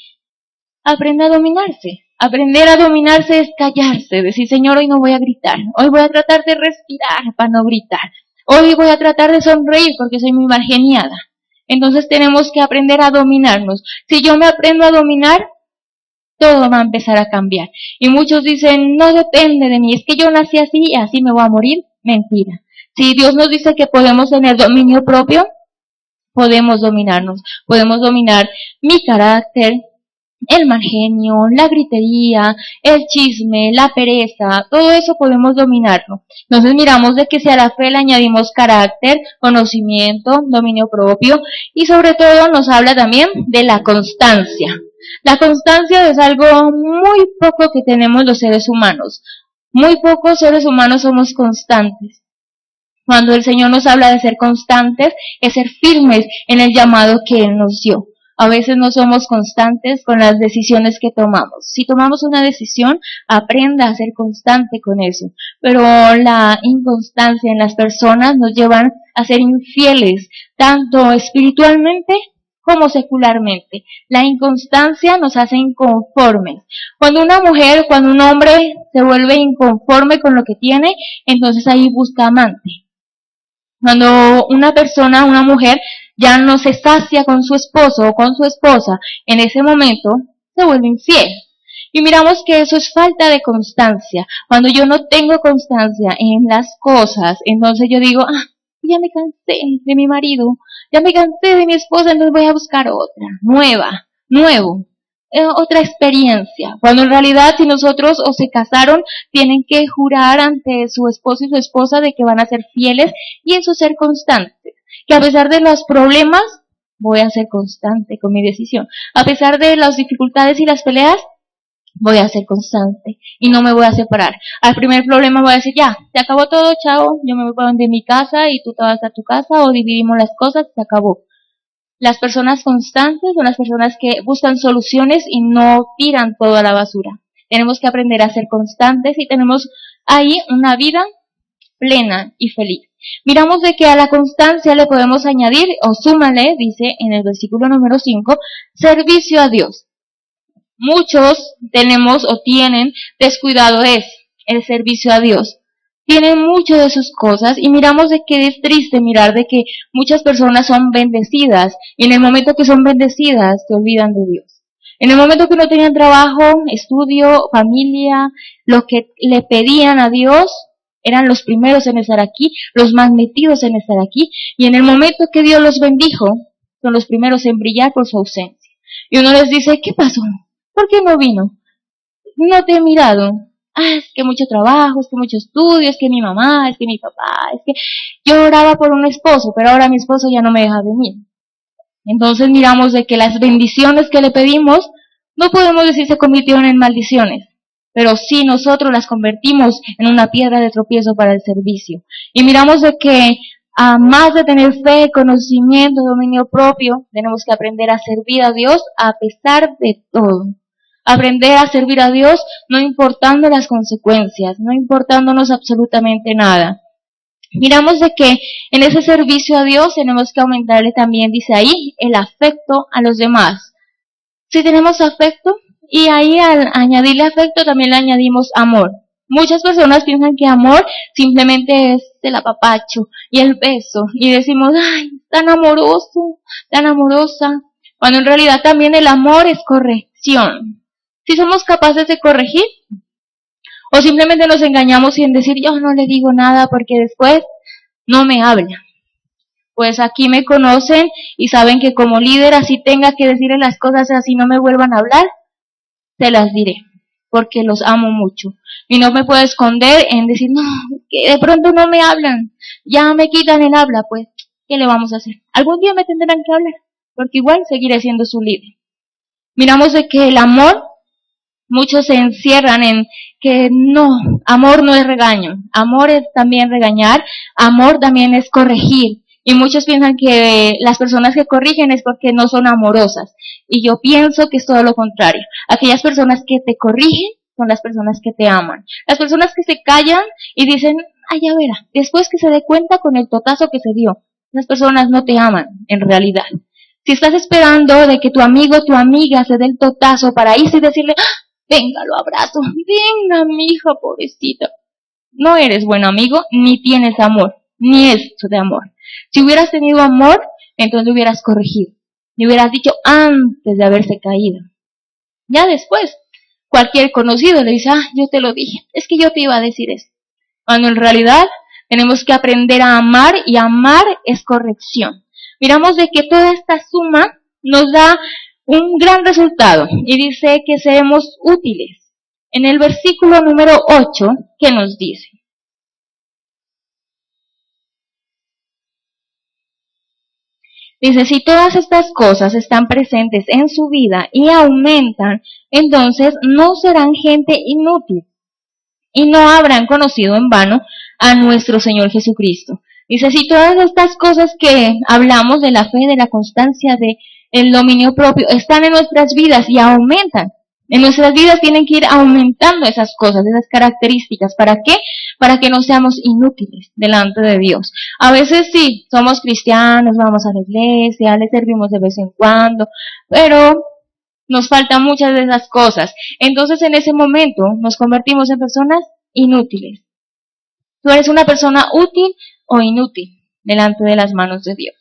Aprende a dominarse. Aprender a dominarse es callarse, decir, Señor, hoy no voy a gritar, hoy voy a tratar de respirar para no gritar, hoy voy a tratar de sonreír porque soy muy mal geniada. Entonces tenemos que aprender a dominarnos. Si yo me aprendo a dominar, todo va a empezar a cambiar. Y muchos dicen, no depende de mí, es que yo nací así y así me voy a morir. Mentira. Si Dios nos dice que podemos tener dominio propio, podemos dominarnos. Podemos dominar mi carácter, el mal genio, la gritería, el chisme, la pereza, todo eso podemos dominarlo. Entonces miramos de que si a la fe le añadimos carácter, conocimiento, dominio propio y sobre todo nos habla también de la constancia. La constancia es algo muy poco que tenemos los seres humanos. Muy pocos seres humanos somos constantes. Cuando el Señor nos habla de ser constantes, es ser firmes en el llamado que Él nos dio. A veces no somos constantes con las decisiones que tomamos. Si tomamos una decisión, aprenda a ser constante con eso. Pero la inconstancia en las personas nos llevan a ser infieles, tanto espiritualmente como secularmente. La inconstancia nos hace inconformes. Cuando una mujer, cuando un hombre se vuelve inconforme con lo que tiene, entonces ahí busca amante. Cuando una persona, una mujer, ya no se sacia con su esposo o con su esposa, en ese momento se vuelve infiel. Y miramos que eso es falta de constancia. Cuando yo no tengo constancia en las cosas, entonces yo digo, ya me cansé de mi marido, ya me cansé de mi esposa, entonces voy a buscar otra, nuevo. Otra experiencia, cuando en realidad si nosotros o se casaron, tienen que jurar ante su esposo y su esposa de que van a ser fieles y eso ser constantes, que a pesar de los problemas, voy a ser constante con mi decisión, a pesar de las dificultades y las peleas, voy a ser constante y no me voy a separar. Al primer problema voy a decir, ya, se acabó todo, chao, yo me voy para donde mi casa y tú te vas a tu casa o dividimos las cosas, se acabó. Las personas constantes son las personas que buscan soluciones y no tiran todo a la basura. Tenemos que aprender a ser constantes y tenemos ahí una vida plena y feliz. Miramos de que a la constancia le podemos añadir, o súmale, dice en el versículo número 5, servicio a Dios. Muchos tenemos o tienen descuidado el servicio a Dios. Tienen mucho de sus cosas y miramos de que es triste mirar de que muchas personas son bendecidas y en el momento que son bendecidas se olvidan de Dios. En el momento que no tenían trabajo, estudio, familia, lo que le pedían a Dios, eran los primeros en estar aquí, los más metidos en estar aquí y en el momento que Dios los bendijo, son los primeros en brillar por su ausencia. Y uno les dice, ¿qué pasó? ¿Por qué no vino? no te he mirado. Es que mucho trabajo, es que mucho estudio, es que mi mamá, es que mi papá, es que yo oraba por un esposo, pero ahora mi esposo ya no me deja venir. Entonces miramos de que las bendiciones que le pedimos, no podemos decir se convirtieron en maldiciones, pero sí nosotros las convertimos en una piedra de tropiezo para el servicio. Y miramos de que, a más de tener fe, conocimiento, dominio propio, tenemos que aprender a servir a Dios a pesar de todo. Aprender a servir a Dios no importando las consecuencias, no importándonos absolutamente nada. Miramos de que en ese servicio a Dios tenemos que aumentarle también, dice ahí, el afecto a los demás. Si tenemos afecto, y ahí al añadirle afecto también le añadimos amor. Muchas personas piensan que amor simplemente es el apapacho y el beso, y decimos, ay, tan amoroso, tan amorosa, cuando en realidad también el amor es corrección. Si somos capaces de corregir, o simplemente nos engañamos sin decir, yo no le digo nada porque después no me habla. Pues aquí me conocen y saben que como líder, así tenga que decirle las cosas, así no me vuelvan a hablar, se las diré, porque los amo mucho. Y no me puedo esconder en decir, no, que de pronto no me hablan, ya me quitan el habla, pues, ¿qué le vamos a hacer? Algún día me tendrán que hablar, porque igual seguiré siendo su líder. Miramos de que el amor, muchos se encierran en que no, amor no es regaño, amor es también regañar, amor también es corregir. Y muchos piensan que las personas que corrigen es porque no son amorosas. Y yo pienso que es todo lo contrario. Aquellas personas que te corrigen son las personas que te aman. Las personas que se callan y dicen, ay, ya verá, después que se dé cuenta con el totazo que se dio. Las personas no te aman, en realidad. Si estás esperando de que tu amigo o tu amiga se dé el totazo para irse y decirle, ¡ah! Venga, lo abrazo, venga, mi hija pobrecita. No eres buen amigo, ni tienes amor, ni esto de amor. Si hubieras tenido amor, entonces hubieras corregido. Le hubieras dicho antes de haberse caído. Ya después, cualquier conocido le dice, yo te lo dije, es que yo te iba a decir eso. Cuando en realidad tenemos que aprender a amar, y amar es corrección. Miramos de que toda esta suma nos da un gran resultado, y dice que seremos útiles. En el versículo número 8, ¿qué nos dice? Dice, si todas estas cosas están presentes en su vida y aumentan, entonces no serán gente inútil y no habrán conocido en vano a nuestro Señor Jesucristo. Dice, si todas estas cosas que hablamos de la fe, de la constancia, de el dominio propio, están en nuestras vidas y aumentan, en nuestras vidas tienen que ir aumentando esas cosas, esas características. ¿Para qué? Para que no seamos inútiles delante de Dios. A veces sí, somos cristianos, vamos a la iglesia, le servimos de vez en cuando, pero nos faltan muchas de esas cosas. Entonces en ese momento nos convertimos en personas inútiles. ¿Tú eres una persona útil o inútil delante de las manos de Dios?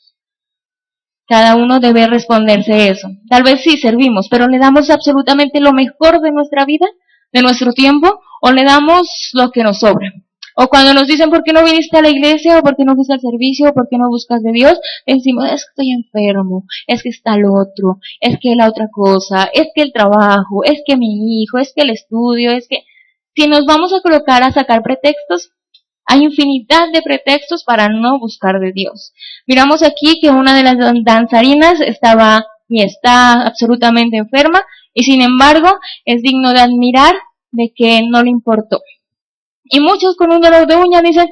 Cada uno debe responderse eso. Tal vez sí servimos, pero ¿le damos absolutamente lo mejor de nuestra vida, de nuestro tiempo, o le damos lo que nos sobra? O cuando nos dicen, ¿por qué no viniste a la iglesia? O ¿por qué no fuiste al servicio? O ¿por qué no buscas de Dios? Decimos, es que estoy enfermo, es que está el otro, es que la otra cosa, es que el trabajo, es que mi hijo, es que el estudio, es que... Si nos vamos a colocar a sacar pretextos, hay infinidad de pretextos para no buscar de Dios. Miramos aquí que una de las danzarinas estaba y está absolutamente enferma, y sin embargo es digno de admirar de que no le importó. Y muchos con un dolor de uña dicen,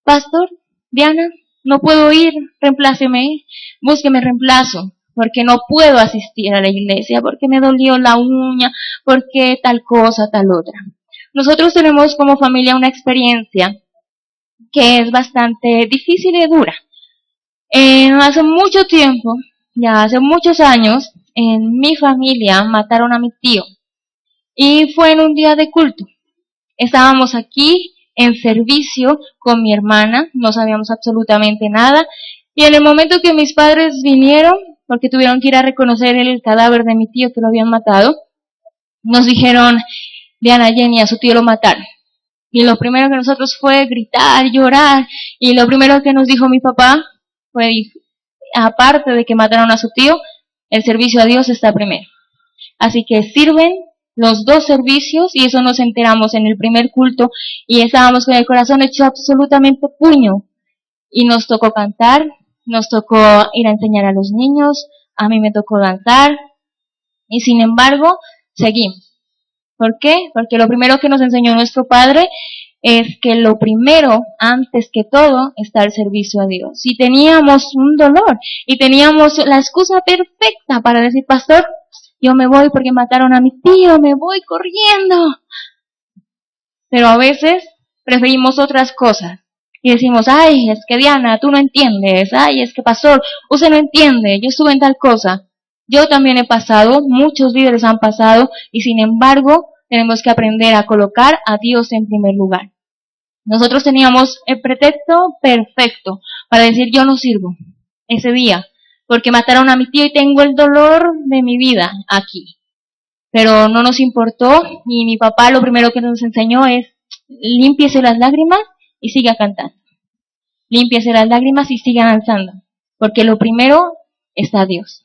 pastor, Diana, no puedo ir, reempláceme, búsqueme reemplazo, porque no puedo asistir a la iglesia, porque me dolió la uña, porque tal cosa, tal otra. Nosotros tenemos como familia una experiencia que es bastante difícil y dura. Hace mucho tiempo, ya hace muchos años, en mi familia mataron a mi tío, y fue en un día de culto. Estábamos aquí en servicio con mi hermana, no sabíamos absolutamente nada, y en el momento que mis padres vinieron, porque tuvieron que ir a reconocer el cadáver de mi tío que lo habían matado, nos dijeron, Diana, Jenny, a su tío lo mataron. Y lo primero que nosotros fue gritar, llorar, y lo primero que nos dijo mi papá fue, aparte de que mataron a su tío, el servicio a Dios está primero. Así que sirven los 2 servicios, y eso nos enteramos en el primer culto, y estábamos con el corazón hecho absolutamente puño, y nos tocó cantar, nos tocó ir a enseñar a los niños, a mí me tocó danzar, y sin embargo, seguimos. ¿Por qué? Porque lo primero que nos enseñó nuestro Padre es que lo primero, antes que todo, está el servicio a Dios. Si teníamos un dolor y teníamos la excusa perfecta para decir, pastor, yo me voy porque mataron a mi tío, me voy corriendo. Pero a veces preferimos otras cosas y decimos, ay, es que Diana, tú no entiendes, ay, es que pastor, usted no entiende, yo estuve en tal cosa. Yo también he pasado, muchos líderes han pasado, y sin embargo, tenemos que aprender a colocar a Dios en primer lugar. Nosotros teníamos el pretexto perfecto para decir, yo no sirvo ese día, porque mataron a mi tío y tengo el dolor de mi vida aquí. Pero no nos importó, y mi papá lo primero que nos enseñó es, límpiese las lágrimas y siga cantando. Límpiese las lágrimas y siga danzando, porque lo primero está Dios.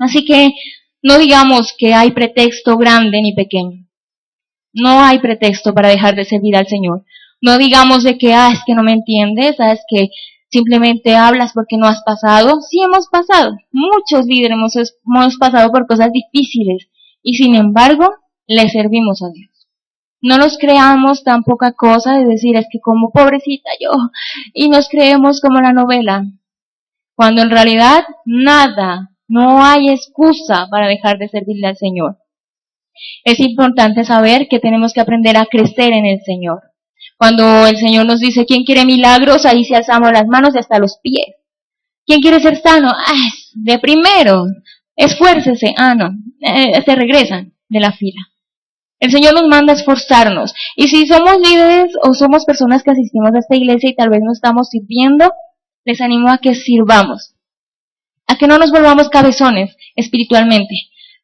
Así que no digamos que hay pretexto grande ni pequeño. No hay pretexto para dejar de servir al Señor. No digamos de que, es que no me entiendes, es que simplemente hablas porque no has pasado. Sí hemos pasado. Muchos líderes hemos pasado por cosas difíciles y sin embargo le servimos a Dios. No nos creamos tan poca cosa de decir, es que como pobrecita yo, y nos creemos como la novela, cuando en realidad nada. No hay excusa para dejar de servirle al Señor. Es importante saber que tenemos que aprender a crecer en el Señor. Cuando el Señor nos dice, ¿quién quiere milagros? Ahí se alzamos las manos y hasta los pies. ¿Quién quiere ser sano? De primero, esfuércese. No, se regresan de la fila. El Señor nos manda a esforzarnos. Y si somos líderes o somos personas que asistimos a esta iglesia y tal vez no estamos sirviendo, les animo a que sirvamos. A que no nos volvamos cabezones espiritualmente.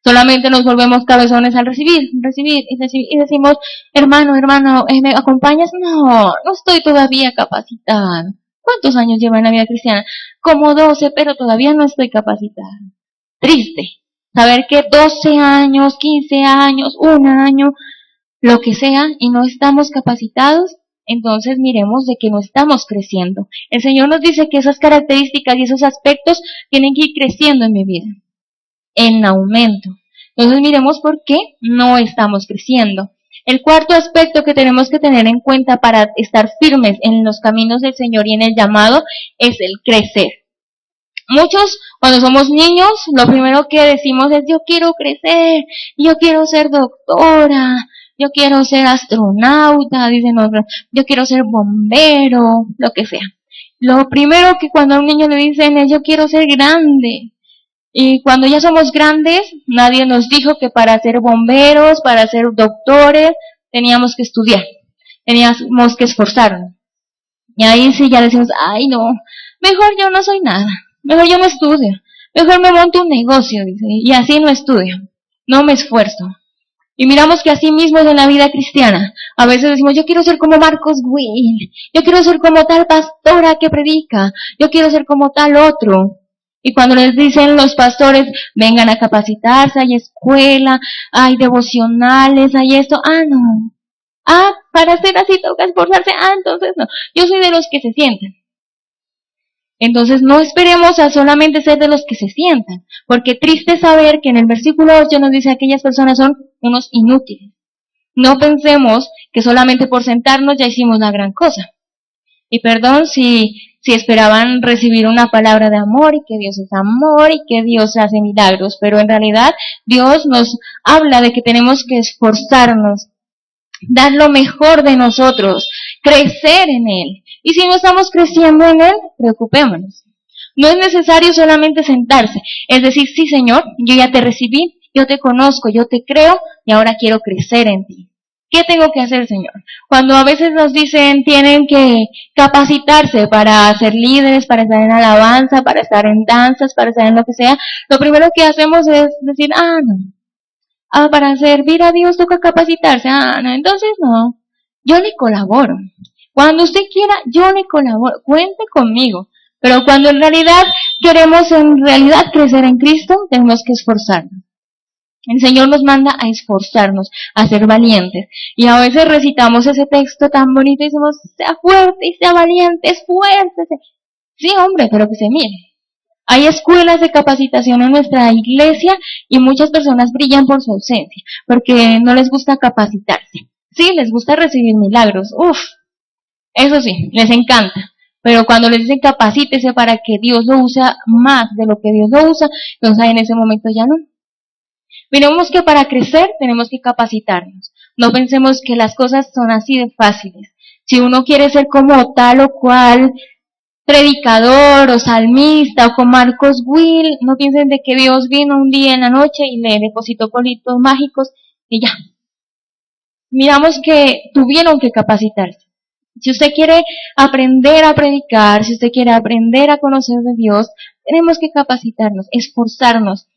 Solamente nos volvemos cabezones al recibir y decimos, hermano, ¿me acompañas? No estoy todavía capacitada. ¿Cuántos años lleva en la vida cristiana? Como 12, pero todavía no estoy capacitada. Triste. Saber que 12 años, 15 años, 1 año, lo que sea, y no estamos capacitados, entonces miremos de que no estamos creciendo. El Señor nos dice que esas características y esos aspectos tienen que ir creciendo en mi vida, en aumento. Entonces miremos por qué no estamos creciendo. El cuarto aspecto que tenemos que tener en cuenta para estar firmes en los caminos del Señor y en el llamado es el crecer. Muchos, cuando somos niños, lo primero que decimos es, yo quiero crecer, yo quiero ser doctora, yo quiero ser astronauta, dicen otros, yo quiero ser bombero, lo que sea. Lo primero que cuando a un niño le dicen es, yo quiero ser grande. Y cuando ya somos grandes, nadie nos dijo que para ser bomberos, para ser doctores, teníamos que estudiar, teníamos que esforzarnos. Y ahí sí ya decimos, ay no, mejor yo no soy nada, mejor yo no estudio, mejor me monto un negocio, dice, y así no estudio, no me esfuerzo. Y miramos que así mismo es en la vida cristiana. A veces decimos, yo quiero ser como Marcos Witt, yo quiero ser como tal pastora que predica, yo quiero ser como tal otro. Y cuando les dicen los pastores, vengan a capacitarse, hay escuela, hay devocionales, hay esto, no. Para ser así toca esforzarse, entonces no. Yo soy de los que se sientan. Entonces no esperemos a solamente ser de los que se sientan, porque triste saber que en el versículo 8 nos dice que aquellas personas son unos inútiles. No pensemos que solamente por sentarnos ya hicimos una gran cosa. Y perdón si esperaban recibir una palabra de amor y que Dios es amor y que Dios hace milagros, pero en realidad Dios nos habla de que tenemos que esforzarnos, dar lo mejor de nosotros, crecer en Él. Y si no estamos creciendo en Él, preocupémonos. No es necesario solamente sentarse, es decir, sí Señor, yo ya te recibí, yo te conozco, yo te creo y ahora quiero crecer en ti. ¿Qué tengo que hacer, Señor? Cuando a veces nos dicen tienen que capacitarse para ser líderes, para estar en alabanza, para estar en danzas, para estar en lo que sea, lo primero que hacemos es decir, no. Para servir a Dios toca capacitarse. No, entonces no. Yo le colaboro. Cuando usted quiera, yo le colaboro. Cuente conmigo. Pero cuando en realidad queremos crecer en Cristo, tenemos que esforzarnos. El Señor nos manda a esforzarnos, a ser valientes. Y a veces recitamos ese texto tan bonito y decimos, sea fuerte y sea valiente, esfuércese. Sí, hombre, pero que se mire. Hay escuelas de capacitación en nuestra iglesia y muchas personas brillan por su ausencia, porque no les gusta capacitarse. Sí, les gusta recibir milagros. Uf, eso sí, les encanta. Pero cuando les dicen capacítese para que Dios lo use más de lo que Dios lo usa, entonces en ese momento ya no. Miremos que para crecer tenemos que capacitarnos. No pensemos que las cosas son así de fáciles. Si uno quiere ser como tal o cual predicador o salmista o con Marcos Will, no piensen de que Dios vino un día en la noche y le depositó politos mágicos y ya. Miramos que tuvieron que capacitarse. Si usted quiere aprender a predicar, si usted quiere aprender a conocer de Dios, tenemos que capacitarnos, esforzarnos.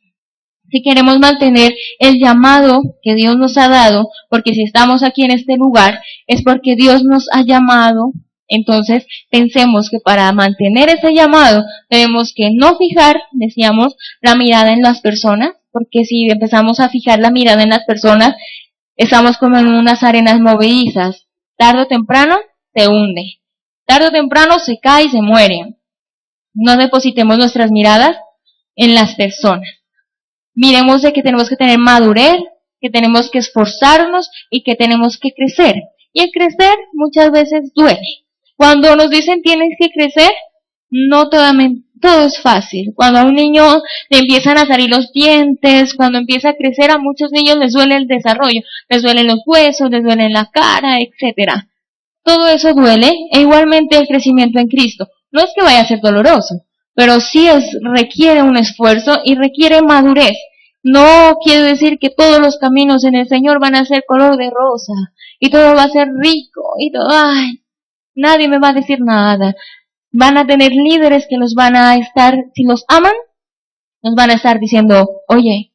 Si queremos mantener el llamado que Dios nos ha dado, porque si estamos aquí en este lugar, es porque Dios nos ha llamado. Entonces, pensemos que para mantener ese llamado, tenemos que no fijar, decíamos, la mirada en las personas, porque si empezamos a fijar la mirada en las personas, estamos como en unas arenas movedizas. Tarde o temprano, se hunde. Tarde o temprano, se cae y se muere. No depositemos nuestras miradas en las personas. Miremos de que tenemos que tener madurez, que tenemos que esforzarnos y que tenemos que crecer. Y el crecer muchas veces duele. Cuando nos dicen tienes que crecer, no todo es fácil. Cuando a un niño le empiezan a salir los dientes, cuando empieza a crecer, a muchos niños les duele el desarrollo, les duelen los huesos, les duele la cara, etcétera. Todo eso duele, e igualmente el crecimiento en Cristo. No es que vaya a ser doloroso, pero sí requiere un esfuerzo y requiere madurez. No quiere decir que todos los caminos en el Señor van a ser color de rosa y todo va a ser rico y todo, ay, nadie me va a decir nada. Van a tener líderes que los van a estar, si los aman, nos van a estar diciendo, oye,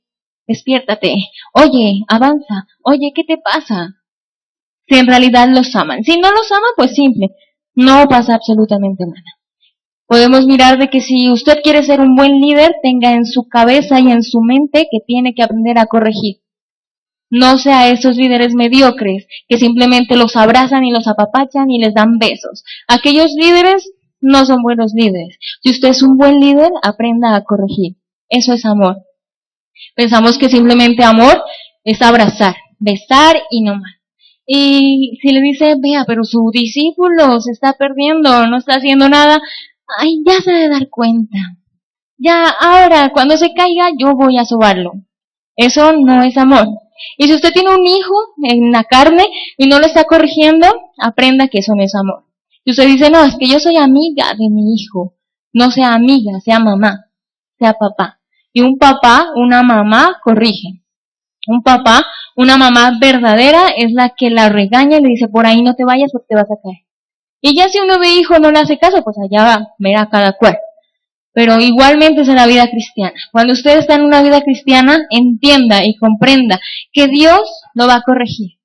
despiértate, oye, avanza, oye, ¿qué te pasa? Si en realidad los aman. Si no los aman, pues simple, no pasa absolutamente nada. Podemos mirar de que si usted quiere ser un buen líder, tenga en su cabeza y en su mente que tiene que aprender a corregir. No sea esos líderes mediocres que simplemente los abrazan y los apapachan y les dan besos. Aquellos líderes no son buenos líderes. Si usted es un buen líder, aprenda a corregir. Eso es amor. Pensamos que simplemente amor es abrazar, besar y no más. Y si le dice, vea, pero su discípulo se está perdiendo, no está haciendo nada, ay, ya se debe dar cuenta. Ya, ahora, cuando se caiga, yo voy a sobarlo. Eso no es amor. Y si usted tiene un hijo en la carne y no lo está corrigiendo, aprenda que eso no es amor. Si usted dice, no, es que yo soy amiga de mi hijo, no sea amiga, sea mamá, sea papá. Y un papá, una mamá, corrige. Un papá, una mamá verdadera es la que la regaña y le dice, por ahí no te vayas porque te vas a caer. Y ya si uno de hijo no le hace caso, pues allá va, verá cada cual. Pero igualmente es en la vida cristiana. Cuando usted está en una vida cristiana, entienda y comprenda que Dios lo va a corregir.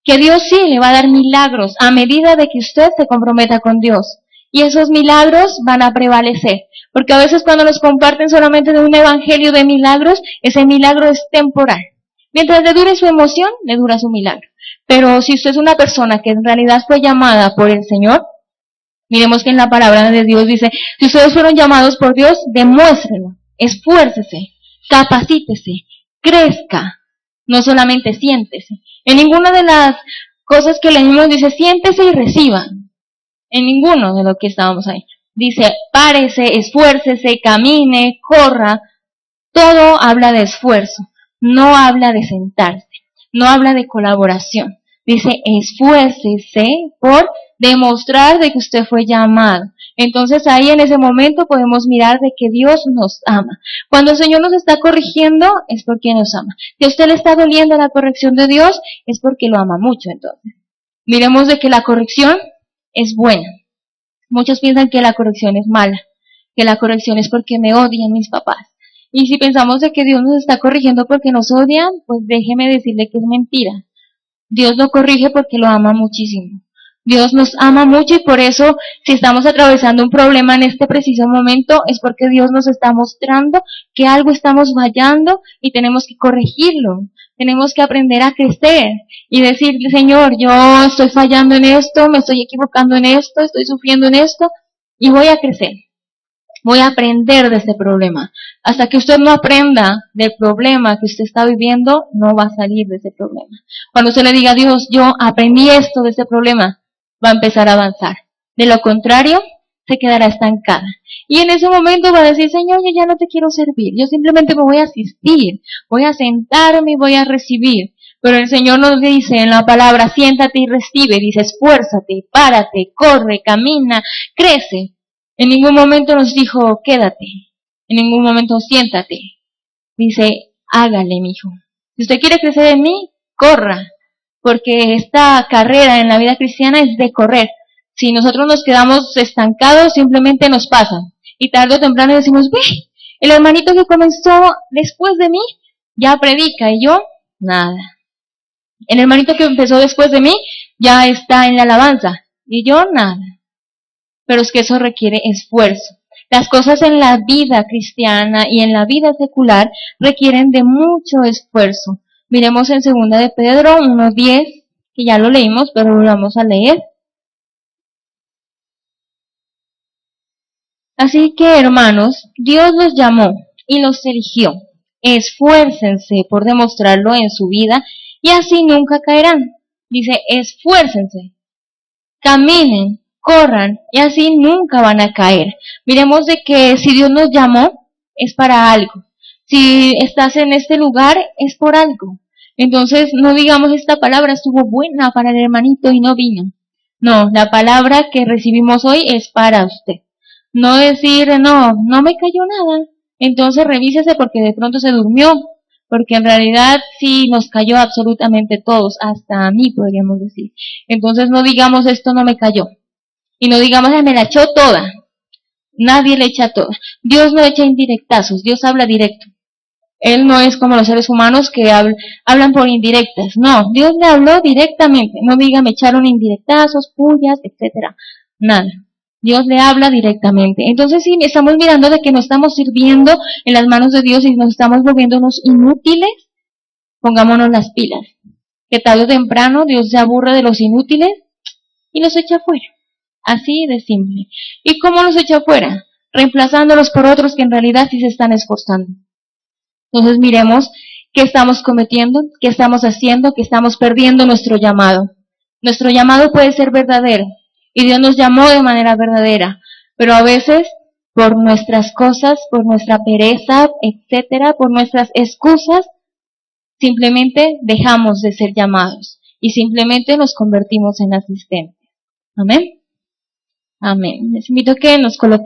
Que Dios sí le va a dar milagros a medida de que usted se comprometa con Dios. Y esos milagros van a prevalecer. Porque a veces cuando nos comparten solamente de un evangelio de milagros, ese milagro es temporal. Mientras le dure su emoción, le dura su milagro. Pero si usted es una persona que en realidad fue llamada por el Señor, miremos que en la palabra de Dios dice, si ustedes fueron llamados por Dios, demuéstrenlo, esfuércese, capacítese, crezca, no solamente siéntese. En ninguna de las cosas que leímos dice, siéntese y reciba. En ninguno de lo que estábamos ahí. Dice, párese, esfuércese, camine, corra. Todo habla de esfuerzo, no habla de sentarse, no habla de colaboración. Dice, esfuércese por demostrar de que usted fue llamado. Entonces ahí en ese momento podemos mirar de que Dios nos ama. Cuando el Señor nos está corrigiendo es porque nos ama. Si a usted le está doliendo la corrección de Dios es porque lo ama mucho entonces. Miremos de que la corrección es buena. Muchos piensan que la corrección es mala, que la corrección es porque me odian mis papás. Y si pensamos de que Dios nos está corrigiendo porque nos odian, pues déjeme decirle que es mentira. Dios lo corrige porque lo ama muchísimo. Dios nos ama mucho y por eso, si estamos atravesando un problema en este preciso momento, es porque Dios nos está mostrando que algo estamos fallando y tenemos que corregirlo. Tenemos que aprender a crecer y decirle, Señor, yo estoy fallando en esto, me estoy equivocando en esto, estoy sufriendo en esto y voy a crecer. Voy a aprender de este problema. Hasta que usted no aprenda del problema que usted está viviendo, no va a salir de ese problema. Cuando usted le diga a Dios, yo aprendí esto de ese problema, va a empezar a avanzar. De lo contrario, se quedará estancada. Y en ese momento va a decir, Señor, yo ya no te quiero servir. Yo simplemente me voy a asistir. Voy a sentarme y voy a recibir. Pero el Señor nos dice en la palabra, siéntate y recibe. Dice, esfuérzate, párate, corre, camina, crece. En ningún momento nos dijo, quédate. En ningún momento, siéntate. Dice, hágale, mijo. Si usted quiere crecer en mí, corra. Porque esta carrera en la vida cristiana es de correr. Si nosotros nos quedamos estancados, simplemente nos pasan. Y tarde o temprano decimos, ve, el hermanito que comenzó después de mí, ya predica, y yo, nada. El hermanito que empezó después de mí, ya está en la alabanza, y yo, nada. Pero es que eso requiere esfuerzo. Las cosas en la vida cristiana y en la vida secular requieren de mucho esfuerzo. Miremos en 2 de Pedro 1:10, que ya lo leímos, pero lo vamos a leer. Así que, hermanos, Dios los llamó y los eligió. Esfuércense por demostrarlo en su vida y así nunca caerán. Dice, esfuércense, caminen, corran y así nunca van a caer. Miremos de que si Dios nos llamó es para algo. Si estás en este lugar es por algo. Entonces no digamos esta palabra estuvo buena para el hermanito y no vino. No, la palabra que recibimos hoy es para usted. No decir, no me cayó nada. Entonces revísese porque de pronto se durmió. Porque en realidad sí nos cayó absolutamente todos, hasta a mí podríamos decir. Entonces no digamos esto no me cayó. Y no digamos me la echó toda. Nadie le echa toda. Dios no echa indirectazos, Dios habla directo. Él no es como los seres humanos que hablan por indirectas. No, Dios le habló directamente. No diga me echaron indirectazos, pullas, etcétera. Nada. Dios le habla directamente. Entonces, si estamos mirando de que no estamos sirviendo en las manos de Dios y nos estamos volviéndonos inútiles, pongámonos las pilas. Que tarde o temprano Dios se aburre de los inútiles y los echa fuera. Así de simple. ¿Y cómo los echa fuera? Reemplazándolos por otros que en realidad sí se están esforzando. Entonces miremos qué estamos cometiendo, qué estamos haciendo, que estamos perdiendo nuestro llamado. Nuestro llamado puede ser verdadero y Dios nos llamó de manera verdadera, pero a veces por nuestras cosas, por nuestra pereza, etcétera, por nuestras excusas, simplemente dejamos de ser llamados y simplemente nos convertimos en asistentes. Amén. Amén. Les invito a que nos coloquemos.